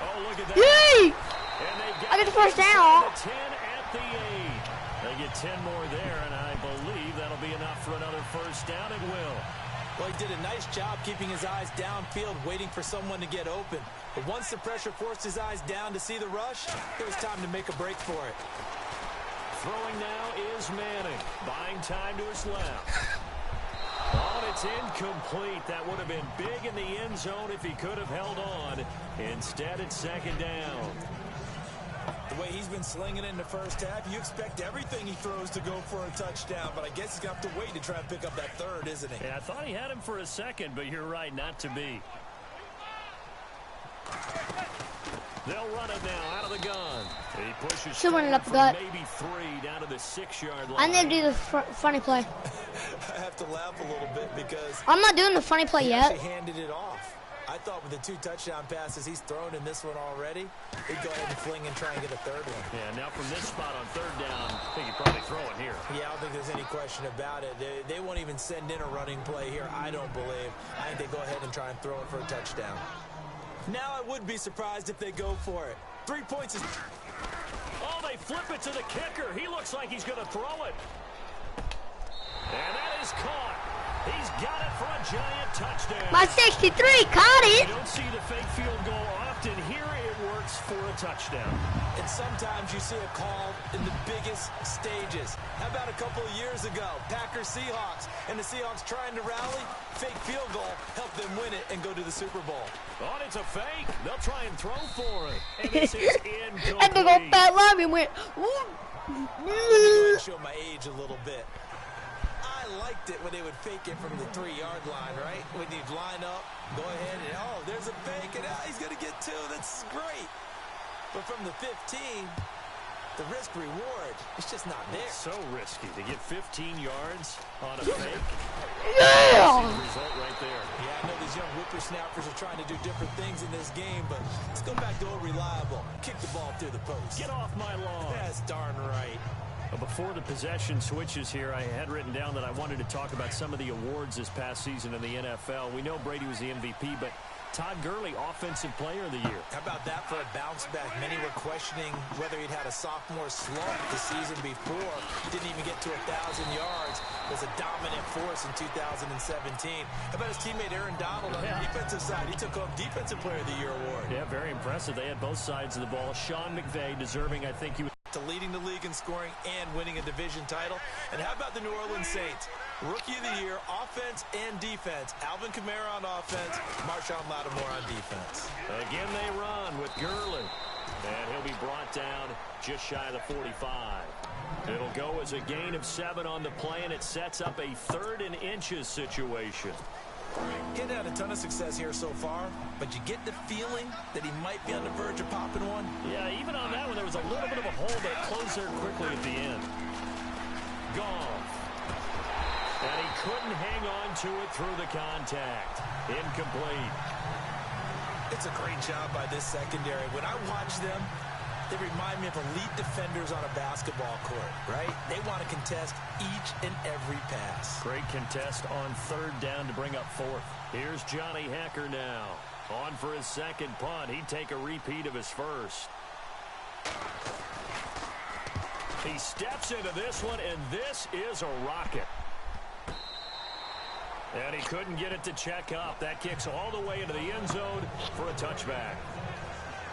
Oh, look at that. Yay! And they I get the first down. The 10 at the 8. They get 10 more there, and I believe that'll be enough for another first down. It will. Well, he did a nice job keeping his eyes downfield, waiting for someone to get open. But once the pressure forced his eyes down to see the rush, it was time to make a break for it. Throwing now is Manning, buying time to his left. Oh, it's incomplete. That would have been big in the end zone if he could have held on. Instead, it's second down. The way he's been slinging it in the first half, you expect everything he throws to go for a touchdown, but I guess he's going to have to wait to try and pick up that third, isn't he? Yeah, I thought he had him for a second, but you're right, not to be. They'll run it now out of the gun. He pushes Someone forward up the for gut. maybe 3 down to the 6-yard line. I need to do the funny play. I have to laugh a little bit because I'm not doing the funny play he yet. actually handed it off. I thought with the 2 touchdown passes he's thrown in this one already, he'd go ahead and fling and try and get a third one. Yeah, now from this spot on third down, I think he'd probably throw it here. Yeah, I don't think there's any question about it. They won't even send in a running play here, I don't believe. I think they go ahead and try and throw it for a touchdown. Now I would be surprised if they go for it. 3 points is... Oh, they flip it to the kicker. He looks like he's going to throw it. And that is caught. He's got it for a giant touchdown. My 63 caught it. You don't see the fake field goal often. Here it worked converts for a touchdown. And sometimes you see a call in the biggest stages. How about a couple of years ago, Packers-Seahawks, and the Seahawks trying to rally, fake field goal, help them win it and go to the Super Bowl. Oh, it's a fake. They'll try and throw for it. And this is incomplete. And the old fat line went, Show my age a little bit. I liked it when they would fake it from the 3-yard line, right? When you'd line up, go ahead and, oh, there's a fake, and he's going to get 2. That's great. But from the 15, the risk-reward, it's just not there. It's so risky to get 15 yards on a fake. yeah! Result right there. Yeah, I know these young whippersnappers are trying to do different things in this game, but let's go back to old reliable. Kick the ball through the post. Get off my lawn. That's darn right. Before the possession switches here, I had written down that I wanted to talk about some of the awards this past season in the NFL. We know Brady was the MVP, but Todd Gurley, Offensive Player of the Year. How about that for a bounce back? Many were questioning whether he'd had a sophomore slump the season before. Didn't even get to 1,000 yards. Was a dominant force in 2017. How about his teammate Aaron Donald on the defensive side? He took home Defensive Player of the Year award. Yeah, very impressive. They had both sides of the ball. Sean McVay deserving, I think he was to leading the league in scoring and winning a division title. And how about the New Orleans Saints? Rookie of the Year, offense and defense. Alvin Kamara on offense, Marshawn Lattimore on defense. Again, they run with Gurley. And he'll be brought down just shy of the 45. It'll go as a gain of 7 on the play, and it sets up a 3rd and inches situation. He's had a ton of success here so far, but you get the feeling that he might be on the verge of popping one. Yeah, even on that one, there was a little bit of a hole that closed there quickly at the end. Goff. And he couldn't hang on to it through the contact. Incomplete. It's a great job by this secondary. When I watch them, they remind me of elite defenders on a basketball court, right? They want to contest each and every pass. Great contest on 3rd down to bring up 4th. Here's Johnny Hecker now. On for his 2nd punt. He'd take a repeat of his 1st. He steps into this one, and this is a rocket. And he couldn't get it to check up. That kicks all the way into the end zone for a touchback.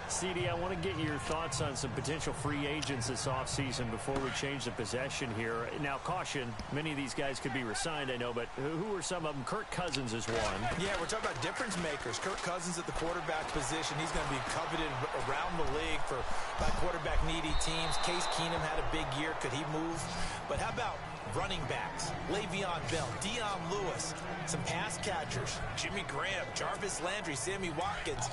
CD, I want to get your thoughts on some potential free agents this offseason before we change the possession here. Now, caution, many of these guys could be re-signed, I know, but who are some of them? Kirk Cousins is one. Yeah, we're talking about difference makers. Kirk Cousins at the quarterback position. He's going to be coveted around the league by quarterback-needy teams. Case Keenum had a big year. Could he move? But how about running backs? Le'Veon Bell, Dion Lewis, some pass catchers, Jimmy Graham, Jarvis Landry, Sammy Watkins.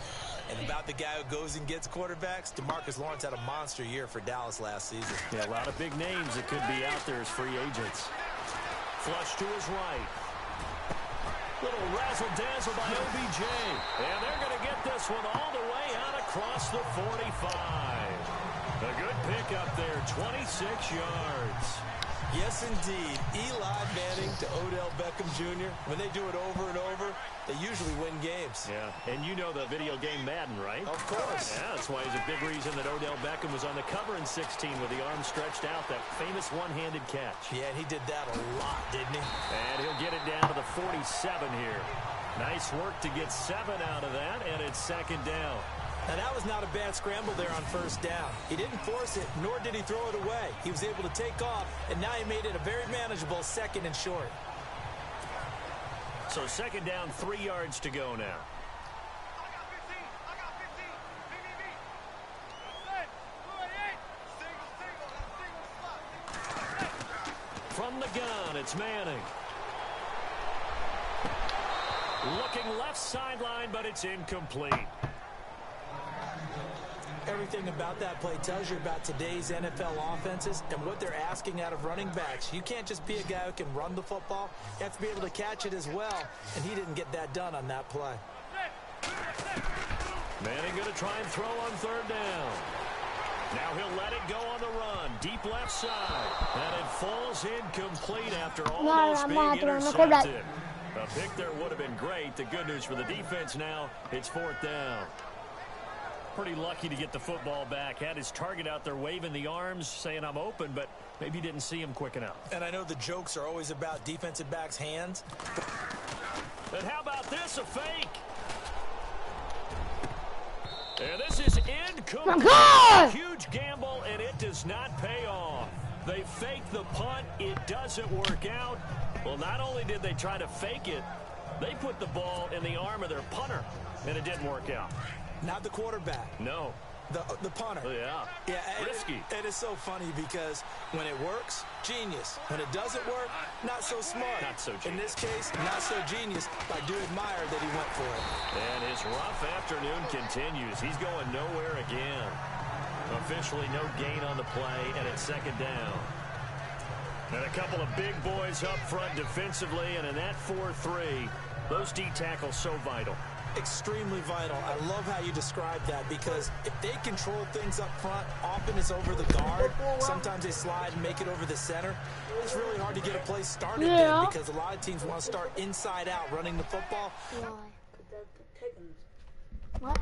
And about the guy who goes and gets quarterbacks, DeMarcus Lawrence had a monster year for Dallas last season. Yeah, a lot of big names that could be out there as free agents. Flush to his right. Little razzle-dazzle by OBJ. And they're going to get this one all the way out across the 45. A good pickup there, 26 yards. Yes, indeed. Eli Manning to Odell Beckham Jr. When they do it over and over, they usually win games. Yeah, and you know the video game Madden, right? Of course. Yeah, that's why it's a big reason that Odell Beckham was on the cover in 16 with the arm stretched out, that famous one-handed catch. Yeah, and he did that a lot, didn't he? And he'll get it down to the 47 here. Nice work to get 7 out of that, and it's 2nd down. Now, that was not a bad scramble there on 1st down. He didn't force it, nor did he throw it away. He was able to take off, and now he made it a very manageable 2nd and short. So 2nd down, 3 yards to go now. From the gun, it's Manning. Looking left sideline, but it's incomplete. Everything about that play tells you about today's NFL offenses and what they're asking out of running backs. You can't just be a guy who can run the football. You have to be able to catch it as well, and he didn't get that done on that play. Manning going to try and throw on 3rd down. Now he'll let it go on the run. Deep left side. And it falls incomplete after almost being intercepted. A pick there would have been great. The good news for the defense now, it's 4th down. Pretty lucky to get the football back. Had his target out there waving the arms, saying I'm open, but maybe didn't see him quick enough. And I know the jokes are always about defensive backs' hands. And how about this, a fake? And this is incomplete. God! Huge gamble, and it does not pay off. They fake the punt. It doesn't work out. Well, not only did they try to fake it, they put the ball in the arm of their punter, and it didn't work out. Not the quarterback. No. The punter. Yeah. Risky. It is so funny because when it works, genius. When it doesn't work, not so smart. Not so genius. In this case, not so genius. I do admire that he went for it. And his rough afternoon continues. He's going nowhere again. Officially no gain on the play, and it's second down. And a couple of big boys up front defensively, and in that 4-3, those D tackles so vital. Extremely vital. I love how you describe that because if they control things up front, often it's over the guard. Sometimes they slide and make it over the center. It's really hard to get a play started then because a lot of teams want to start inside out running the football. Why? What?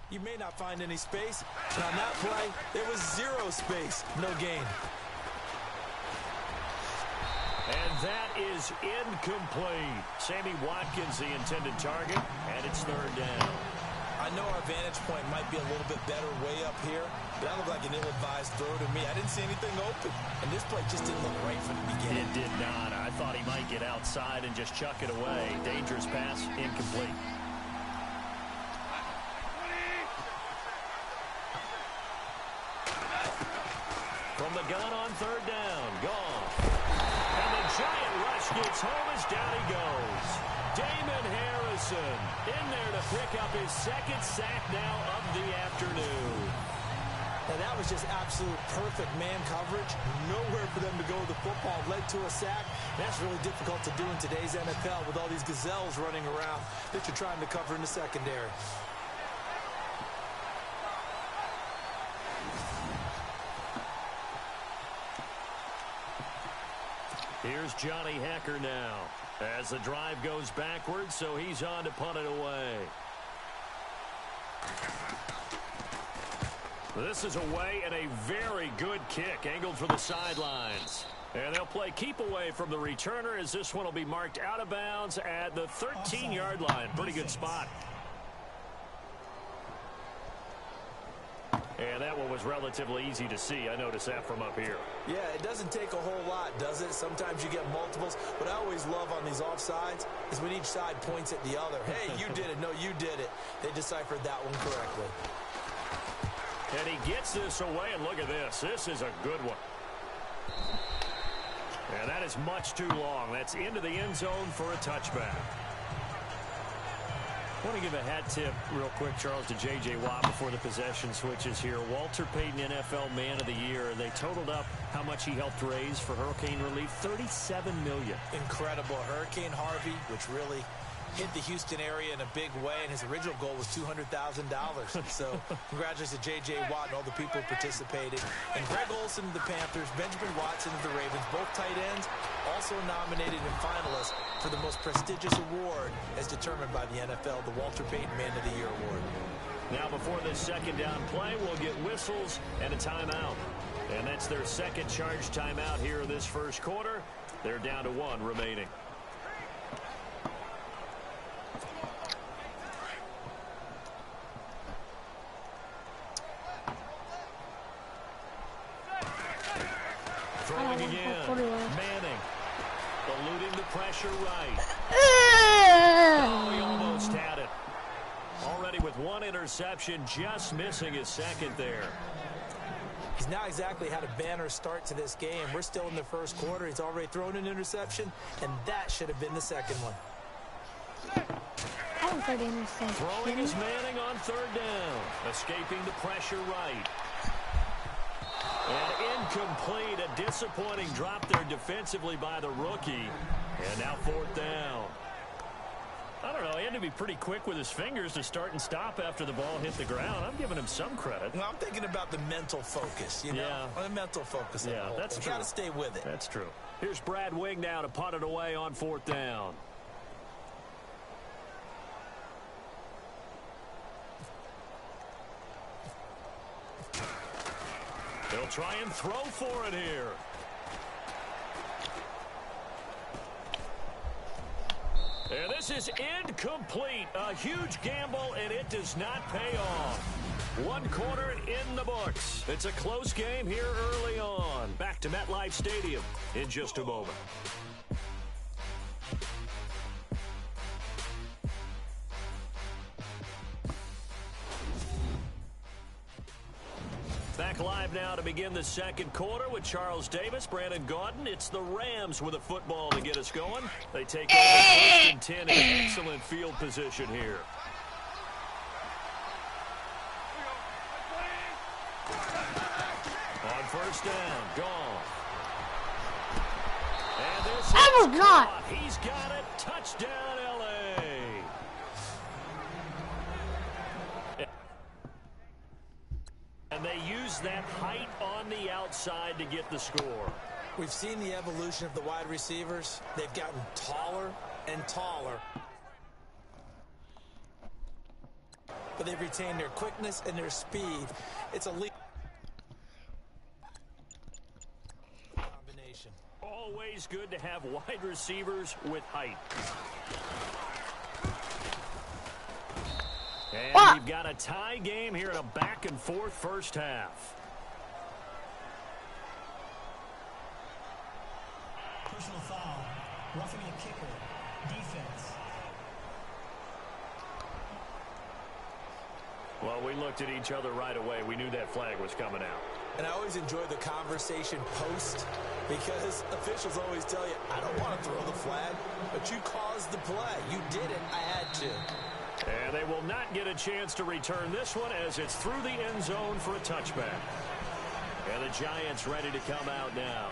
You may not find any space, and on that play, there was zero space, no gain. And that is incomplete. Sammy Watkins, the intended target, and it's third down. I know our vantage point might be a little bit better way up here, but that looked like an ill-advised throw to me. I didn't see anything open, and this play just didn't look right from the beginning. It did not. I thought he might get outside and just chuck it away. Dangerous pass, incomplete. From the gun on third down, gone. And the giant rush gets home as down he goes. Damon Harrison in there to pick up his second sack now of the afternoon. And that was just absolute perfect man coverage. Nowhere for them to go with the football. Led to a sack. That's really difficult to do in today's NFL with all these gazelles running around that you're trying to cover in the secondary. Here's Johnny Hacker now as the drive goes backwards, so he's on to punt it away. This is away and a very good kick angled for the sidelines. And they'll play keep away from the returner as this one will be marked out of bounds at the 13-yard line. Pretty good spot. And that one was relatively easy to see. I noticed that from up here. Yeah, it doesn't take a whole lot, does it? Sometimes you get multiples. What I always love on these offsides is when each side points at the other. Hey, you did it. No, you did it. They deciphered that one correctly. And he gets this away, and look at this. This is a good one. And that is much too long. That's into the end zone for a touchback. I want to give a hat tip real quick, Charles, to J.J. Watt before the possession switches here. Walter Payton, NFL Man of the Year. They totaled up how much he helped raise for hurricane relief, $37 million. Incredible. Hurricane Harvey, which really hit the Houston area in a big way, and his original goal was $200,000. So congratulations to J.J. Watt and all the people who participated. And Greg Olsen of the Panthers, Benjamin Watson of the Ravens, both tight ends, also nominated and finalists for the most prestigious award as determined by the NFL, the Walter Payton Man of the Year Award. Now before this second down play, we'll get whistles and a timeout. And that's their second charge timeout here in this first quarter. They're down to one remaining. Throwing again. Manning. Eluding the pressure right. Oh, he almost had it. Already with one interception, just missing his second there. He's not exactly had a banner start to this game. We're still in the first quarter. He's already thrown an interception, and that should have been the second one. I don't throw the interception. Throwing is Manning on third down. Escaping the pressure right. And incomplete. A disappointing drop there defensively by the rookie. And now fourth down. I don't know. He had to be pretty quick with his fingers to start and stop after the ball hit the ground. I'm giving him some credit. Well, I'm thinking about the mental focus, you know? Yeah. The mental focus. Yeah, that's true. You got to stay with it. That's true. Here's Brad Wing now to punt it away on fourth down. He'll try and throw for it here. And this is incomplete. A huge gamble, and it does not pay off. One quarter in the books. It's a close game here early on. Back to MetLife Stadium in just a moment. Back live now to begin the second quarter with Charles Davis, Brandon Gaudin. It's the Rams with a football to get us going. They take over first and 10 in excellent field position here. On first down, gone. And this I was not. He's got it. Touchdown, L.A. And they use that height on the outside to get the score. We've seen the evolution of the wide receivers. They've gotten taller and taller. But they've retained their quickness and their speed. It's a leap. Combination. Always good to have wide receivers with height. And we've got a tie game here in a back-and-forth first half. Personal foul. Roughing a kicker. Defense. Well, we looked at each other right away. We knew that flag was coming out. And I always enjoy the conversation post because officials always tell you, I don't want to throw the flag, but you caused the play. You did it. I had to. And they will not get a chance to return this one as it's through the end zone for a touchback. And the Giants ready to come out now.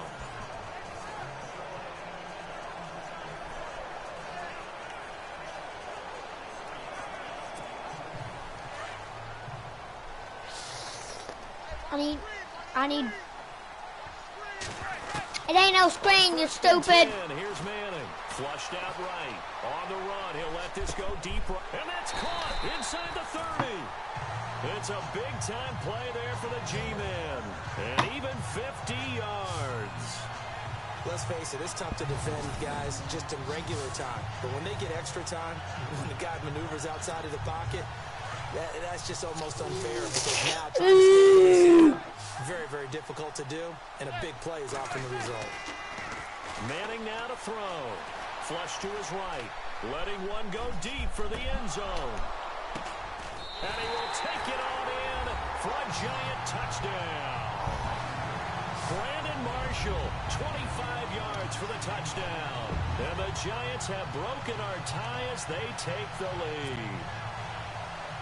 It ain't no screen, you stupid. Here's Manning. Flushed out right. On the run. He'll let this go deep right. And that's caught inside the 30. It's a big-time play there for the G-Man. And even 50 yards. Let's face it, it's tough to defend guys just in regular time. But when they get extra time, when the guy maneuvers outside of the pocket, that's just almost unfair because now trying to stay in very, very difficult to do, and a big play is often the result. Manning now to throw. Flush to his right. Letting one go deep for the end zone. And he will take it on in for a giant touchdown. Brandon Marshall, 25 yards for the touchdown. And the Giants have broken our tie as they take the lead.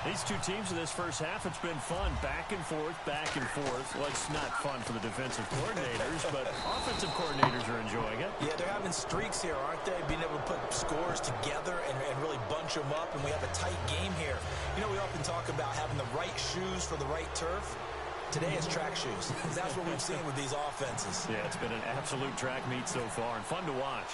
These two teams in this first half, it's been fun. Back and forth, back and forth. Well, it's not fun for the defensive coordinators, but offensive coordinators are enjoying it. Yeah, they're having streaks here, aren't they? Being able to put scores together and really bunch them up, and we have a tight game here. You know, we often talk about having the right shoes for the right turf. Today it's track shoes. That's what we've seen with these offenses. Yeah, it's been an absolute track meet so far, and fun to watch.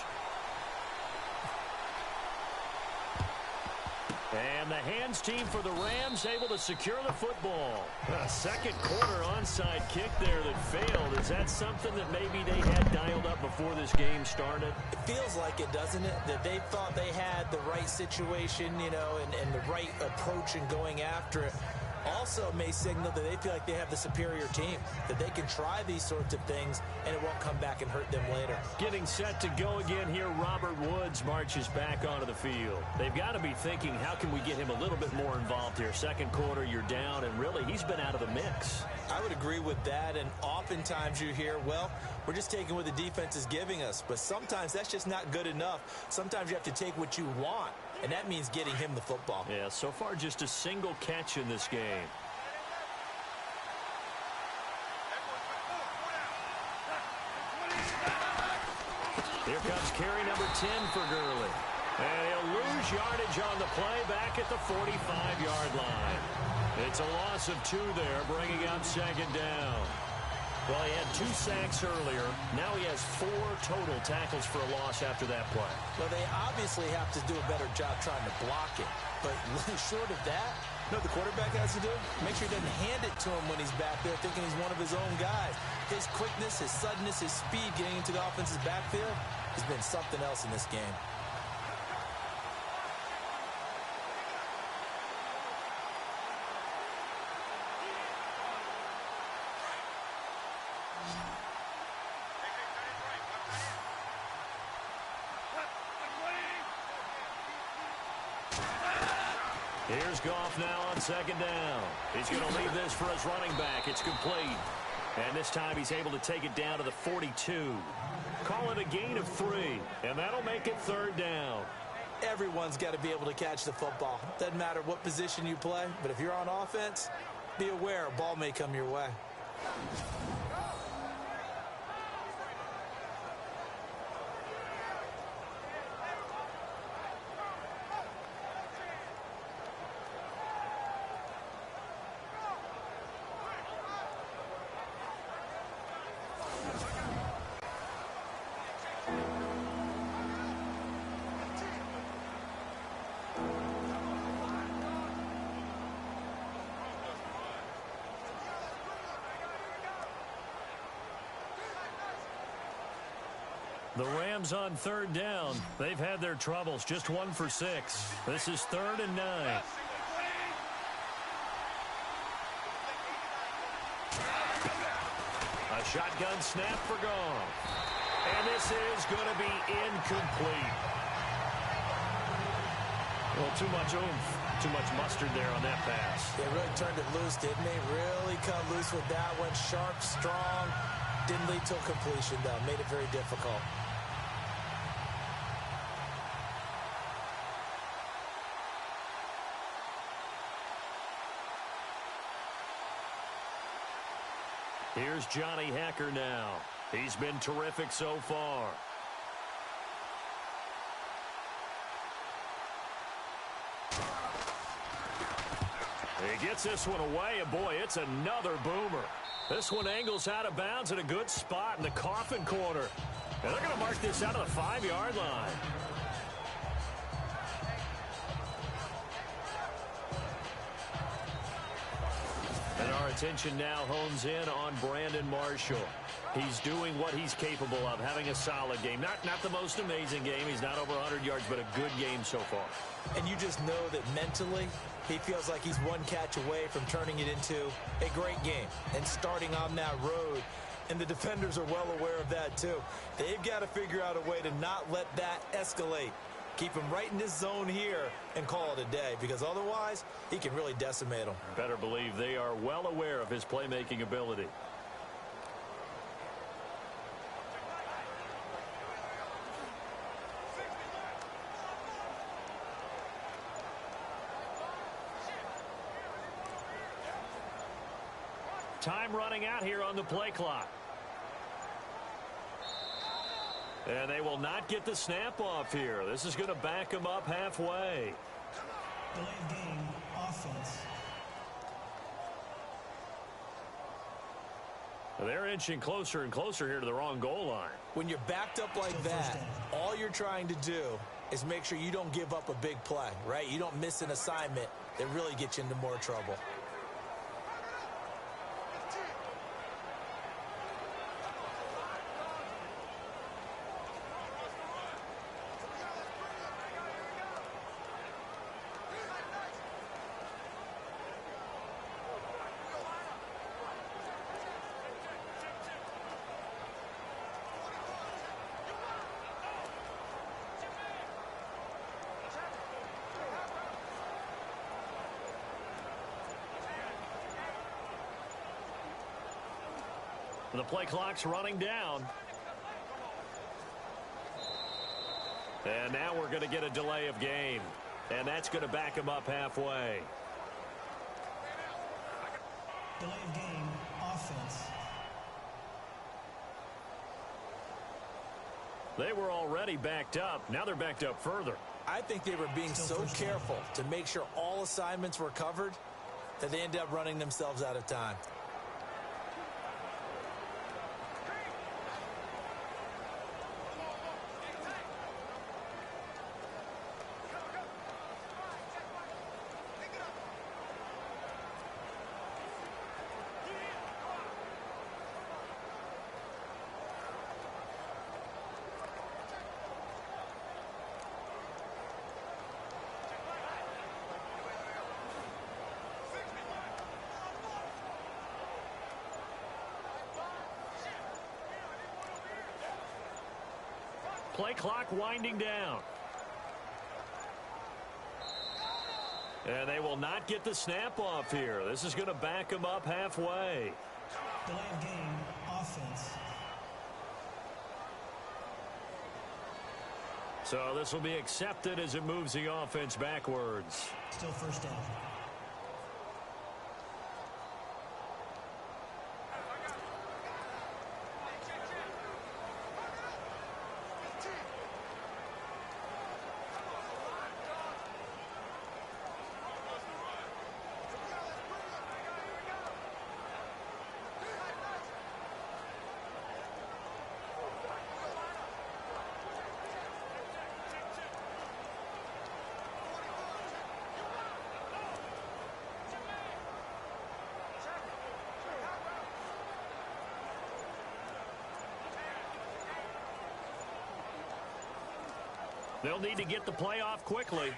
And the hands team for the Rams able to secure the football. A second quarter onside kick there that failed. Is that something that maybe they had dialed up before this game started? It feels like it, doesn't it? That they thought they had the right situation, you know, and the right approach in going after it. Also may signal that they feel like they have the superior team, that they can try these sorts of things and it won't come back and hurt them later. Getting set to go again here, Robert Woods marches back onto the field. They've got to be thinking, how can we get him a little bit more involved here? Second quarter, you're down, and really, he's been out of the mix. I would agree with that, and oftentimes you hear, well, we're just taking what the defense is giving us, but sometimes that's just not good enough. Sometimes you have to take what you want. And that means getting him the football. Yeah, so far just a single catch in this game. Here comes carry number 10 for Gurley. And he'll lose yardage on the play back at the 45-yard line. It's a loss of 2 there, bringing up second down. Well, he had 2 sacks earlier. Now he has 4 total tackles for a loss after that play. Well, they obviously have to do a better job trying to block it. But short of that, you know what the quarterback has to do? Make sure he doesn't hand it to him when he's back there thinking he's one of his own guys. His quickness, his suddenness, his speed getting into the offense's backfield has been something else in this game. Here's Goff now on second down. He's going to leave this for his running back. It's complete. And this time he's able to take it down to the 42. Call it a gain of 3. And that'll make it third down. Everyone's got to be able to catch the football. Doesn't matter what position you play, but if you're on offense, be aware a ball may come your way. The Rams on third down. They've had their troubles. Just 1 for 6. This is 3rd and 9. A shotgun snap for Goff. And this is going to be incomplete. Well, too much oomph. Too much mustard there on that pass. They really turned it loose, didn't they? Really cut loose with that one. Sharp, strong. Didn't lead to a completion, though. Made it very difficult. Here's Johnny Hacker now. He's been terrific so far. He gets this one away, and boy, it's another boomer. This one angles out of bounds at a good spot in the coffin corner. And they're going to mark this out of the 5-yard line. And our attention now hones in on Brandon Marshall. He's doing what he's capable of, having a solid game. Not the most amazing game. He's not over 100 yards, but a good game so far. And you just know that mentally, he feels like he's one catch away from turning it into a great game and starting on that road. And the defenders are well aware of that, too. They've got to figure out a way to not let that escalate. Keep him right in this zone here and call it a day, because otherwise he can really decimate them. Better believe they are well aware of his playmaking ability. Time running out here on the play clock. And they will not get the snap off here. This is going to back them up halfway. Delayed game, offense. They're inching closer and closer here to the wrong goal line. When you're backed up like that, all you're trying to do is make sure you don't give up a big play, right? You don't miss an assignment that really gets you into more trouble. The play clock's running down. And now we're going to get a delay of game. And that's going to back him up halfway. Delay of game, offense. They were already backed up. Now they're backed up further. I think they were being so careful to make sure all assignments were covered that they ended up running themselves out of time. Play clock winding down. And they will not get the snap off here. This is going to back them up halfway. Delay of game, offense. So this will be accepted as it moves the offense backwards. Still first down. They'll need to get the play off quickly.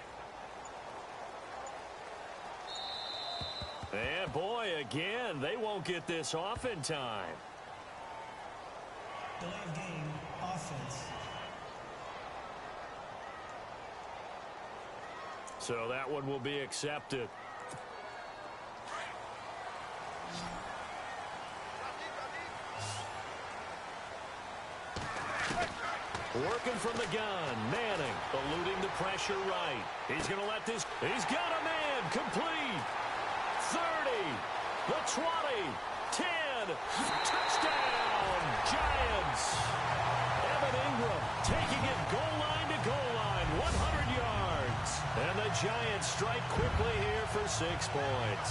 And boy, again, they won't get this off in time. Delay of game, offense. So that one will be accepted. Working from the gun. Manning eluding the pressure right. He's going to let this. He's got a man. Complete. 30. The 20. 10. Touchdown. Giants. Evan Ingram taking it goal line to goal line. 100 yards. And the Giants strike quickly here for 6 points.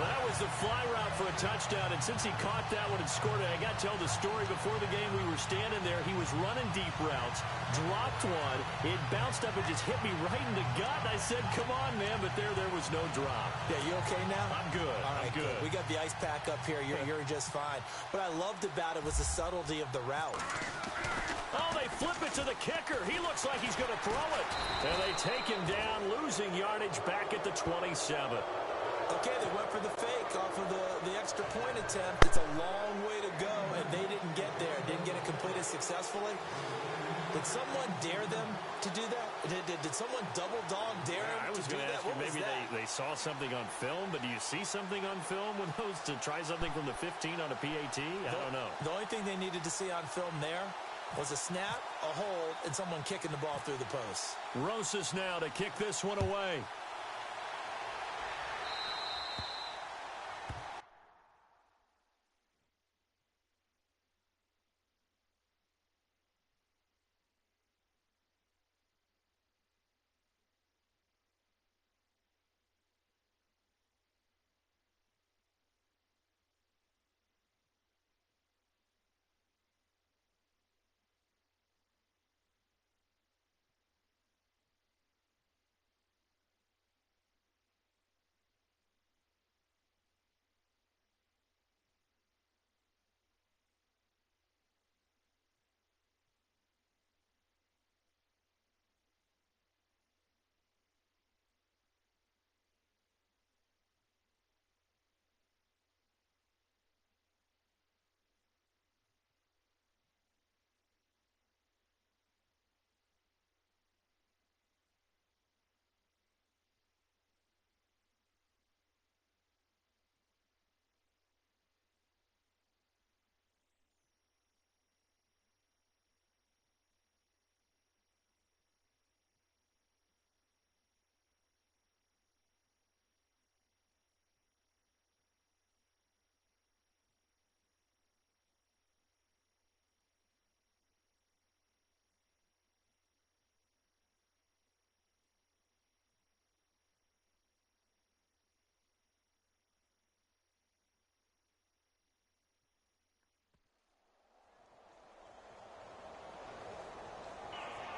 Well, that was the fly route for a touchdown, and since he caught that one and scored it, I got to tell the story. Before the game, we were standing there. He was running deep routes, dropped one. It bounced up and just hit me right in the gut. And I said, come on, man, but there was no drop. Yeah, you okay now? I'm good. All right, I'm good. We got the ice pack up here. You're just fine. What I loved about it was the subtlety of the route. Oh, they flip it to the kicker. He looks like he's going to throw it. And they take him down, losing yardage back at the 27. Okay, they went for the fake off of the extra point attempt. It's a long way to go, and they didn't get there. Didn't get it completed successfully. Did someone dare them to do that? Did someone double dog dare them I was to do going to that? ask you, maybe they saw something on film, but do you see something on film with those to try something from the 15 on a PAT? I don't know. The only thing they needed to see on film there was a snap, a hold, and someone kicking the ball through the post. Rosas now to kick this one away.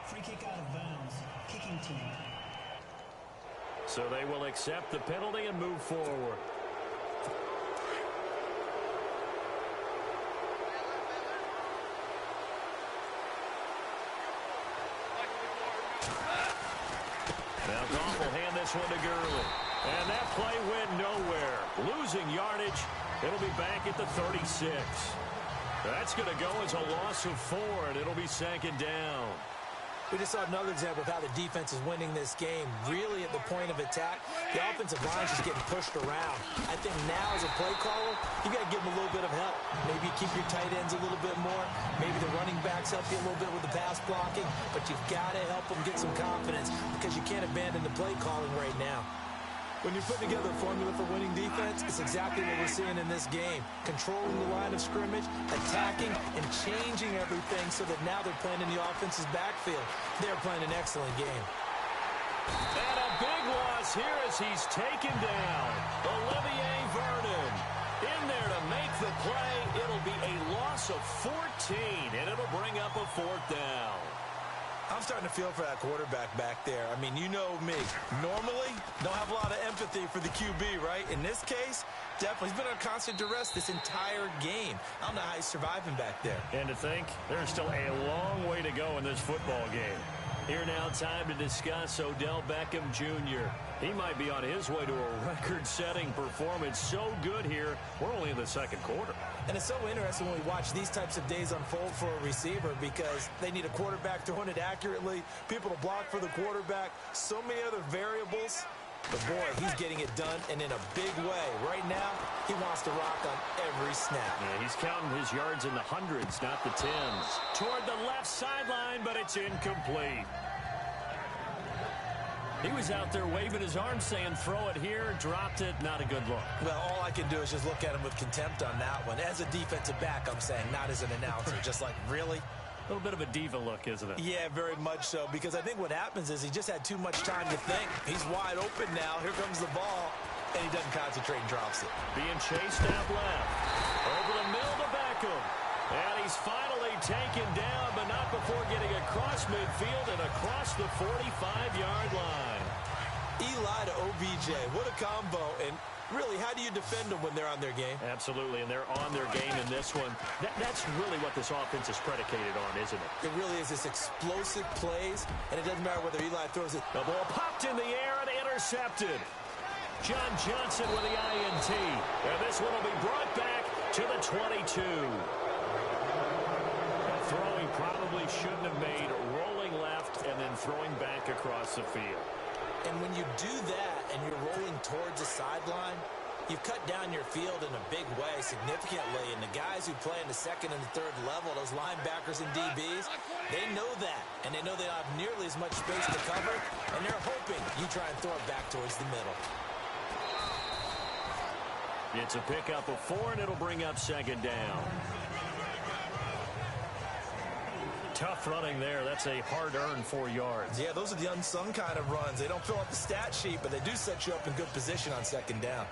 Free kick out of bounds. Kicking team. So they will accept the penalty and move forward. Now Goff will hand this one to Gurley. And that play went nowhere. Losing yardage. It'll be back at the 36. That's going to go as a loss of 4, and it'll be second down. We just saw another example of how the defense is winning this game. Really at the point of attack, the offensive line is just getting pushed around. I think now as a play caller, you got to give them a little bit of help. Maybe you keep your tight ends a little bit more. Maybe the running backs help you a little bit with the pass blocking. But you've got to help them get some confidence because you can't abandon the play calling right now. When you're putting together a formula for winning defense, it's exactly what we're seeing in this game. Controlling the line of scrimmage, attacking, and changing everything so that now they're playing in the offense's backfield. They're playing an excellent game. And a big loss here as he's taken down. Olivier Vernon in there to make the play. It'll be a loss of 14, and it'll bring up a 4th down. I'm starting to feel for that quarterback back there. I mean, you know me. Normally, don't have a lot of empathy for the QB, right? In this case, definitely. He's been under constant duress this entire game. I don't know how he's surviving back there. And to think, there's still a long way to go in this football game. Here now, time to discuss Odell Beckham Jr. He might be on his way to a record-setting performance. So good here. We're only in the second quarter. And it's so interesting when we watch these types of days unfold for a receiver because they need a quarterback throwing it accurately, people to block for the quarterback, so many other variables. But, boy, he's getting it done and in a big way. Right now, he wants to rock on every snap. Yeah, he's counting his yards in the hundreds, not the tens. Toward the left sideline, but it's incomplete. He was out there waving his arms saying, throw it here, dropped it, not a good look. Well, all I can do is just look at him with contempt on that one. As a defensive back, I'm saying, not as an announcer. Just like, really? A little bit of a diva look, isn't it? Yeah, very much so, because I think what happens is he just had too much time to think. He's wide open now. Here comes the ball. and he doesn't concentrate and drops it. Being chased out left. Over the middle to Beckham. And he's finally taken down, but not before getting across midfield and across the 45-yard line. Eli to OBJ. What a combo. And really, how do you defend them when they're on their game? Absolutely, and they're on their game in this one. That's really what this offense is predicated on, isn't it? It really is. It's explosive plays, and it doesn't matter whether Eli throws it. The ball popped in the air and intercepted. John Johnson with the INT. And this one will be brought back to the 22. Throwing probably shouldn't have made, rolling left and then throwing back across the field. And when you do that and you're rolling towards the sideline, you've cut down your field in a big way significantly. And the guys who play in the second and the third level, those linebackers and DBs, they know that. And they know they don't have nearly as much space to cover. And they're hoping you try and throw it back towards the middle. It's a pickup of 4, and it'll bring up second down. Tough running there. That's a hard-earned 4 yards. Yeah, those are the unsung kind of runs. They don't fill up the stat sheet, but they do set you up in good position on second down.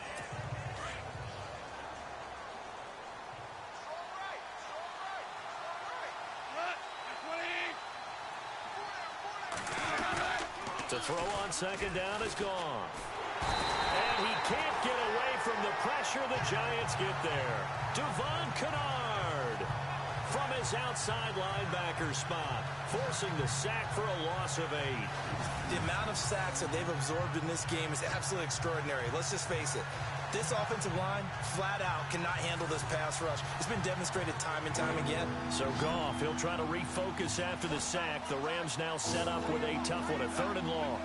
To throw on second down is gone. And he can't get away from the pressure. The Giants get there. Devon Kennard from his outside linebacker spot, forcing the sack for a loss of 8. The amount of sacks that they've absorbed in this game is absolutely extraordinary. Let's just face it. This offensive line, flat out, cannot handle this pass rush. It's been demonstrated time and time again. So Goff, he'll try to refocus after the sack. The Rams now set up with a tough one, a 3rd and long.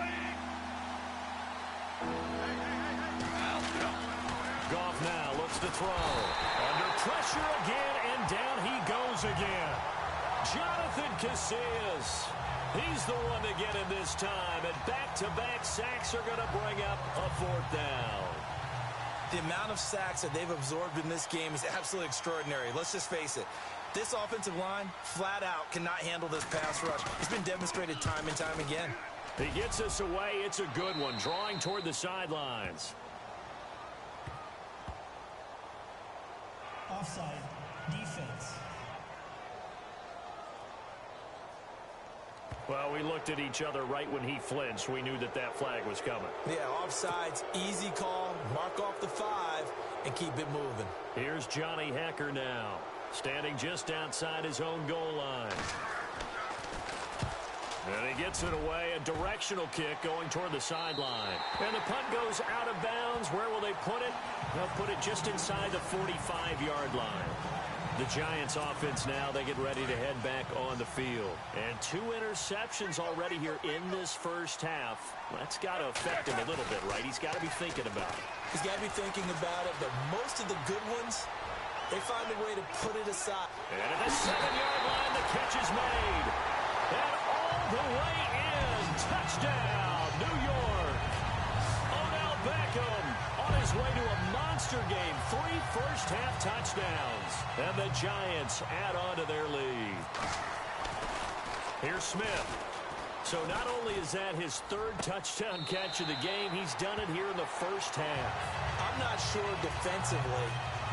Goff now looks to throw. Under pressure again, and down he goes again. Jonathan Casillas. He's the one to get him this time, and back-to-back sacks are going to bring up a 4th down. The amount of sacks that they've absorbed in this game is absolutely extraordinary. Let's just face it. This offensive line, flat out, cannot handle this pass rush. It's been demonstrated time and time again. He gets us away. It's a good one, drawing toward the sidelines. Offside. Defense. Well, we looked at each other right when he flinched. We knew that that flag was coming. Yeah, offsides, easy call, mark off the 5, and keep it moving. Here's Johnny Hekker now, standing just outside his own goal line. And he gets it away, a directional kick going toward the sideline. And the punt goes out of bounds. Where will they put it? They'll put it just inside the 45-yard line. The Giants offense now, they get ready to head back on the field. And 2 interceptions already here in this first half. That's got to affect him a little bit, right? He's got to be thinking about it. He's got to be thinking about it, but most of the good ones, they find a way to put it aside. And at the 7-yard line, the catch is made. And all the way in. Touchdown, New York. Odell Beckham on his way to a monster game. 3 first-half touchdowns. And the Giants add on to their lead. Here's Smith. So not only is that his 3rd touchdown catch of the game, he's done it here in the first half. I'm not sure defensively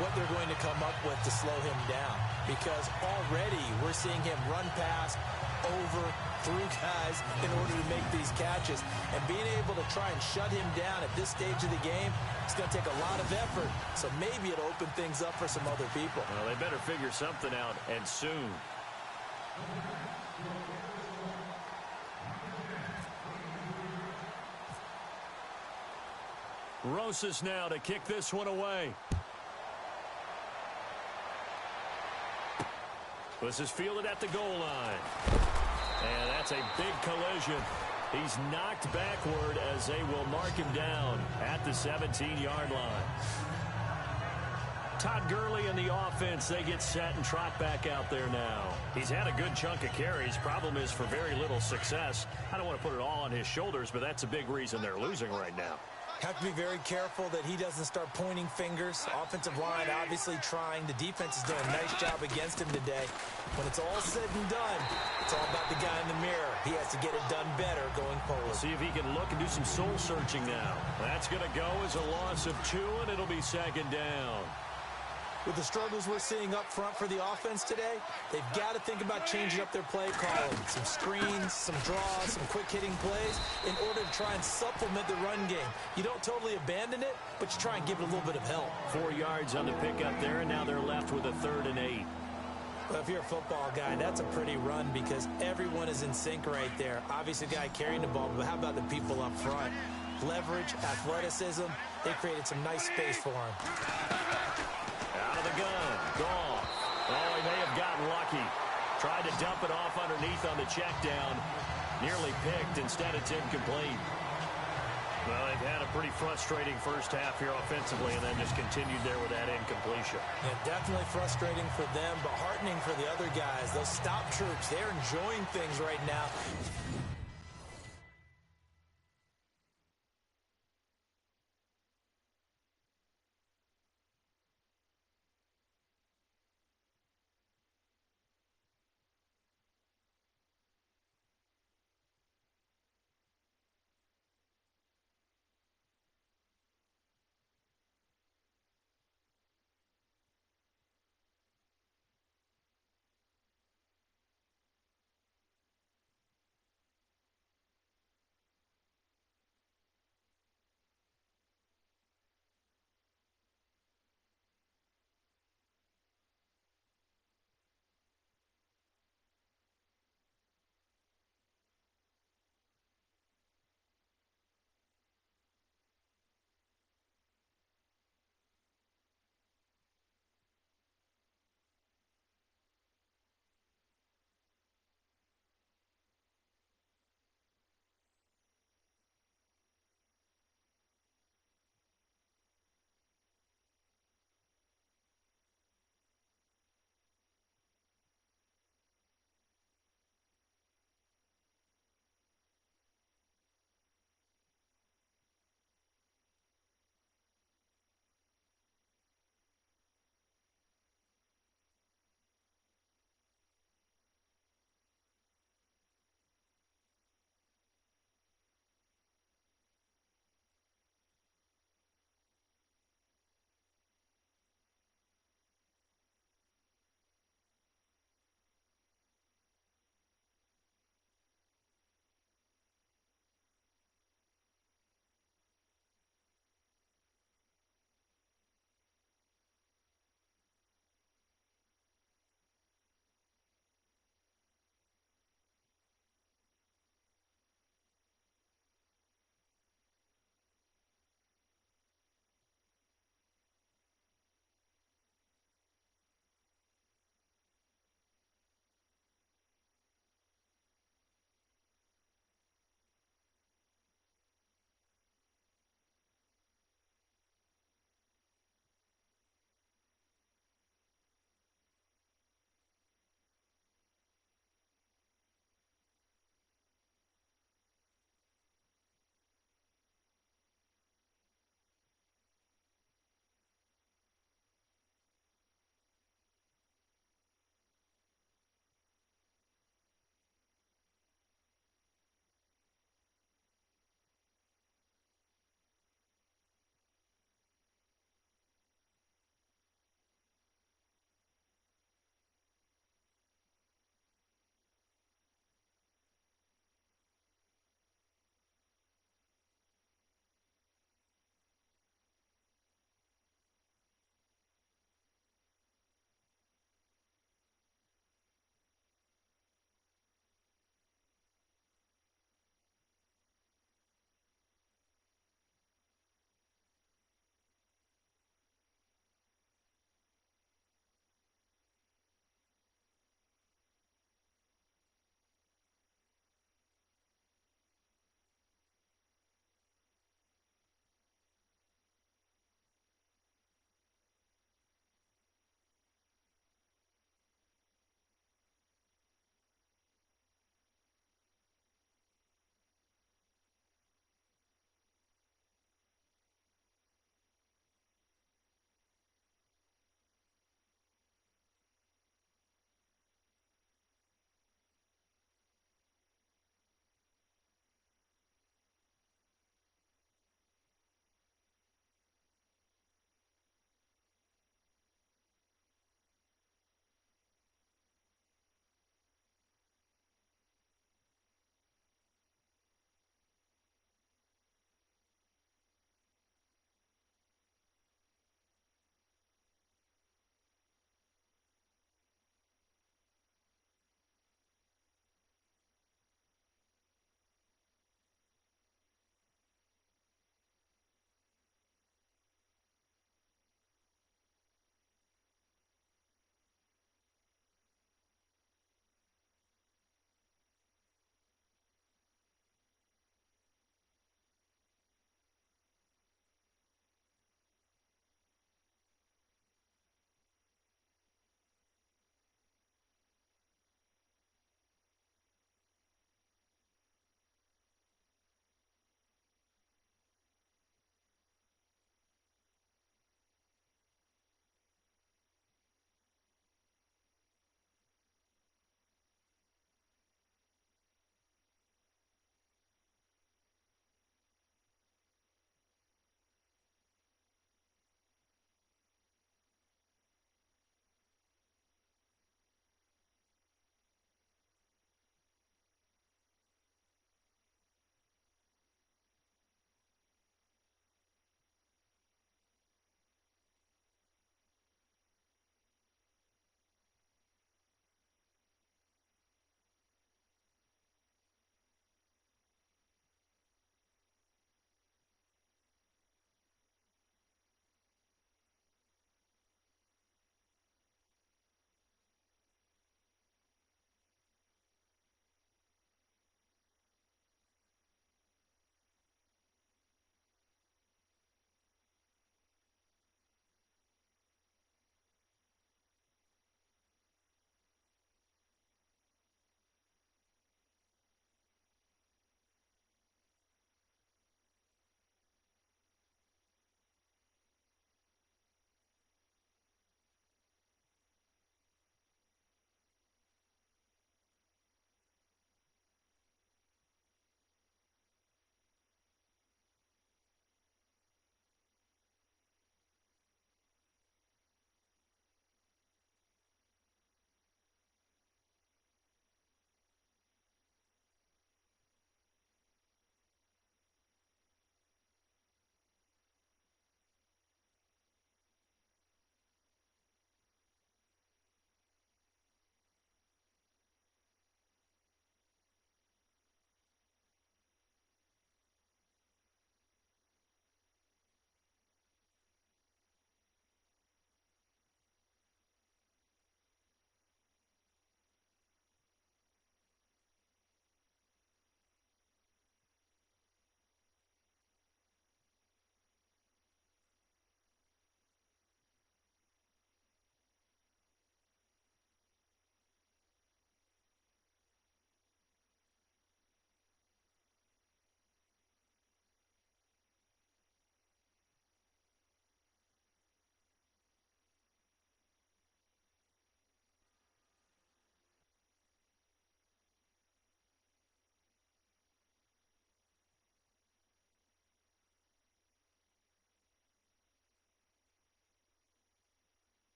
what they're going to come up with to slow him down, because already we're seeing him run past, over, through guys in order to make these catches. And being able to try and shut him down at this stage of the game, it's going to take a lot of effort. So maybe it'll open things up for some other people. Well, they better figure something out, and soon. Rosas now to kick this one away. This is fielded at the goal line. And that's a big collision. He's knocked backward as they will mark him down at the 17-yard line. Todd Gurley and the offense, they get set and trot back out there now. He's had a good chunk of carries. Problem is for very little success. I don't want to put it all on his shoulders, but that's a big reason they're losing right now. Have to be very careful that he doesn't start pointing fingers. Offensive line obviously trying. The defense is doing a nice job against him today. When it's all said and done, it's all about the guy in the mirror. He has to get it done better going forward. We'll see if he can look and do some soul searching now. That's going to go as a loss of 2, and it'll be second down. With the struggles we're seeing up front for the offense today, they've got to think about changing up their play calling. Some screens, some draws, some quick-hitting plays in order to try and supplement the run game. You don't totally abandon it, but you try and give it a little bit of help. 4 yards on the pickup there, and now they're left with a 3rd and 8. Well, if you're a football guy, that's a pretty run because everyone is in sync right there. Obviously, the guy carrying the ball, but how about the people up front? Leverage, athleticism, they created some nice space for him. Out of the gun. Goff. Oh, he may have gotten lucky. Tried to dump it off underneath on the check down. Nearly picked. Instead, it's incomplete. Well, they've had a pretty frustrating first half here offensively and then just continued there with that incompletion. Yeah, definitely frustrating for them, but heartening for the other guys. Those stop troops, they're enjoying things right now.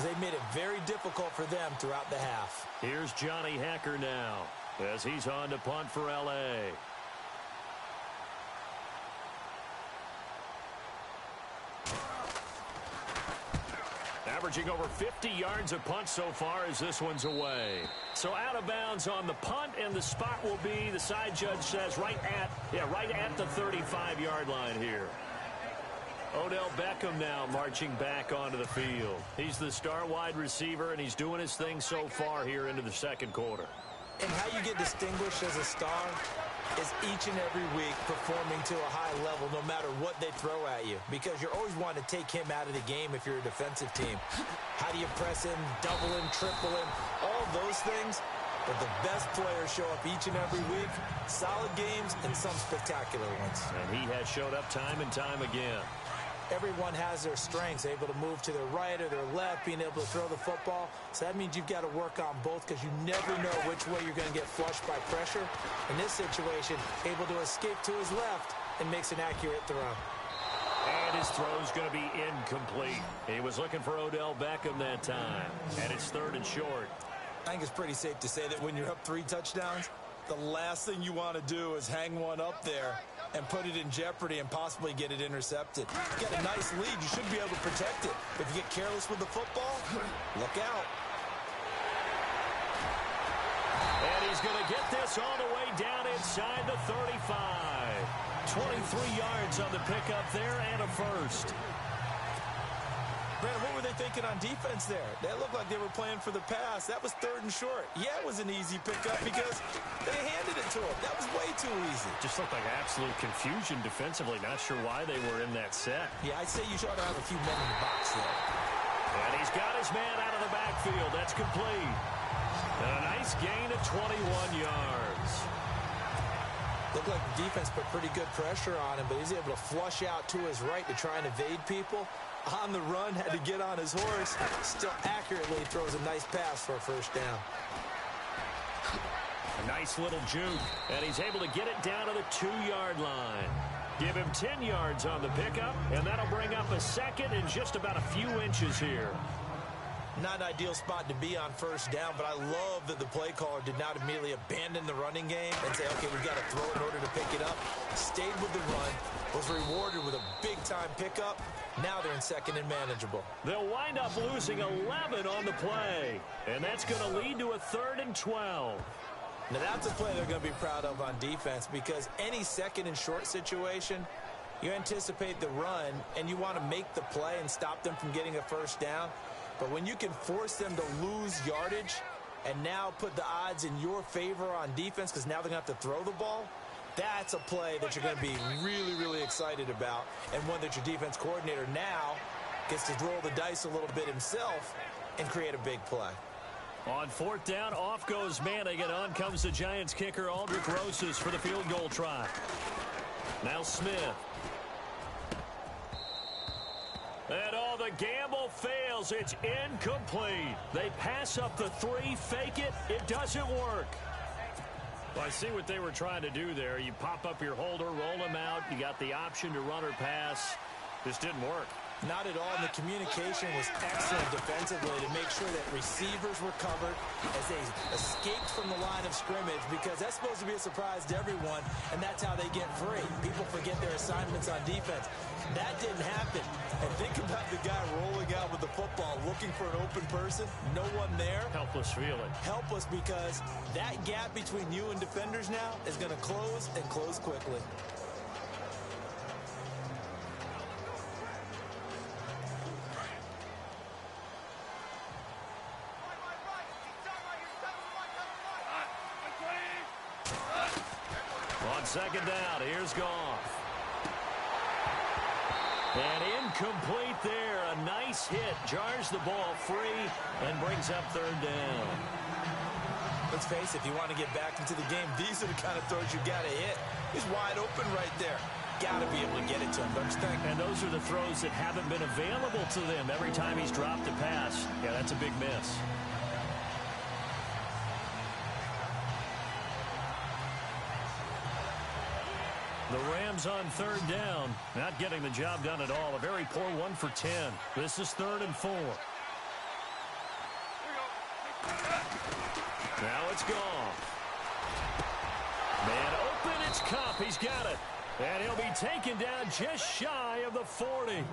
because they made it very difficult for them throughout the half. Here's Johnny Hacker now as he's on to punt for L.A. Averaging over 50 yards a punt so far as this one's away. So out of bounds on the punt, and the spot will be, the side judge says, right at the 35-yard line here. Odell Beckham now marching back onto the field. He's the star wide receiver, and he's doing his thing so far here into the second quarter. And how you get distinguished as a star is each and every week performing to a high level no matter what they throw at you, because you're always wanting to take him out of the game if you're a defensive team. How do you press him, double him, triple him, all those things? But the best players show up each and every week, solid games and some spectacular ones. And he has showed up time and time again. Everyone has their strengths, able to move to their right or their left, being able to throw the football. So that means you've got to work on both, because you never know which way you're going to get flushed by pressure. In this situation, able to escape to his left and makes an accurate throw. And his throw's going to be incomplete. He was looking for Odell Beckham that time. And it's 3rd and short. I think it's pretty safe to say that when you're up 3 touchdowns, the last thing you want to do is hang one up there and put it in jeopardy and possibly get it intercepted. You got a nice lead. You should be able to protect it. If you get careless with the football, look out. And he's going to get this all the way down inside the 35. 23 yards on the pickup there and a first. Brandon, what were they thinking on defense there? That looked like they were playing for the pass. That was 3rd and short. Yeah, it was an easy pickup because they handed it to him. That was way too easy. Just looked like absolute confusion defensively. Not sure why they were in that set. Yeah, I'd say you ought to have a few men in the box there. And he's got his man out of the backfield. That's complete. And a nice gain of 21 yards. Looked like the defense put pretty good pressure on him, but he's able to flush out to his right to try and evade people. On the run, had to get on his horse. Still accurately throws a nice pass for a first down. A nice little juke, and he's able to get it down to the 2-yard line. Give him 10 yards on the pickup, and that'll bring up a second and just about a few inches here. Not an ideal spot to be on first down, but I love that the play caller did not immediately abandon the running game and say, okay, we've got to throw it in order to pick it up. Stayed with the run, was rewarded with a big-time pickup. Now they're in 2nd and manageable. They'll wind up losing 11 on the play, and that's going to lead to a 3rd and 12. Now that's a play they're going to be proud of on defense, because any 2nd and short situation, you anticipate the run, and you want to make the play and stop them from getting a first down. But when you can force them to lose yardage and now put the odds in your favor on defense, because now they're going to have to throw the ball, that's a play that you're going to be really, really excited about, and one that your defense coordinator now gets to roll the dice a little bit himself and create a big play. On 4th down, off goes Manning, and on comes the Giants kicker, Aldrich Rosas, for the field goal try. Now Smith. And all the gamble fails. It's incomplete. They pass up the 3, fake it. It doesn't work. Well, I see what they were trying to do there. You pop up your holder, roll him out. You got the option to run or pass. This didn't work. Not at all, and the communication was excellent defensively to make sure that receivers were covered as they escaped from the line of scrimmage, because that's supposed to be a surprise to everyone, and that's how they get free. People forget their assignments on defense. That didn't happen. And think about the guy rolling out with the football, looking for an open person, no one there. Helpless feeling. Helpless, because that gap between you and defenders now is going to close, and close quickly. On 2nd down, here's Goff. And incomplete there. A nice hit. Jars the ball free and brings up 3rd down. Let's face it, if you want to get back into the game, these are the kind of throws you got to hit. He's wide open right there. Got to be able to get it to him, don't you think? And those are the throws that haven't been available to them every time he's dropped a pass. Yeah, that's a big miss. The Rams on 3rd down, not getting the job done at all. A very poor 1 for 10. This is 3rd and 4. it's gone. Man open, it's Cup. He's got it. And he'll be taken down just shy of the 40.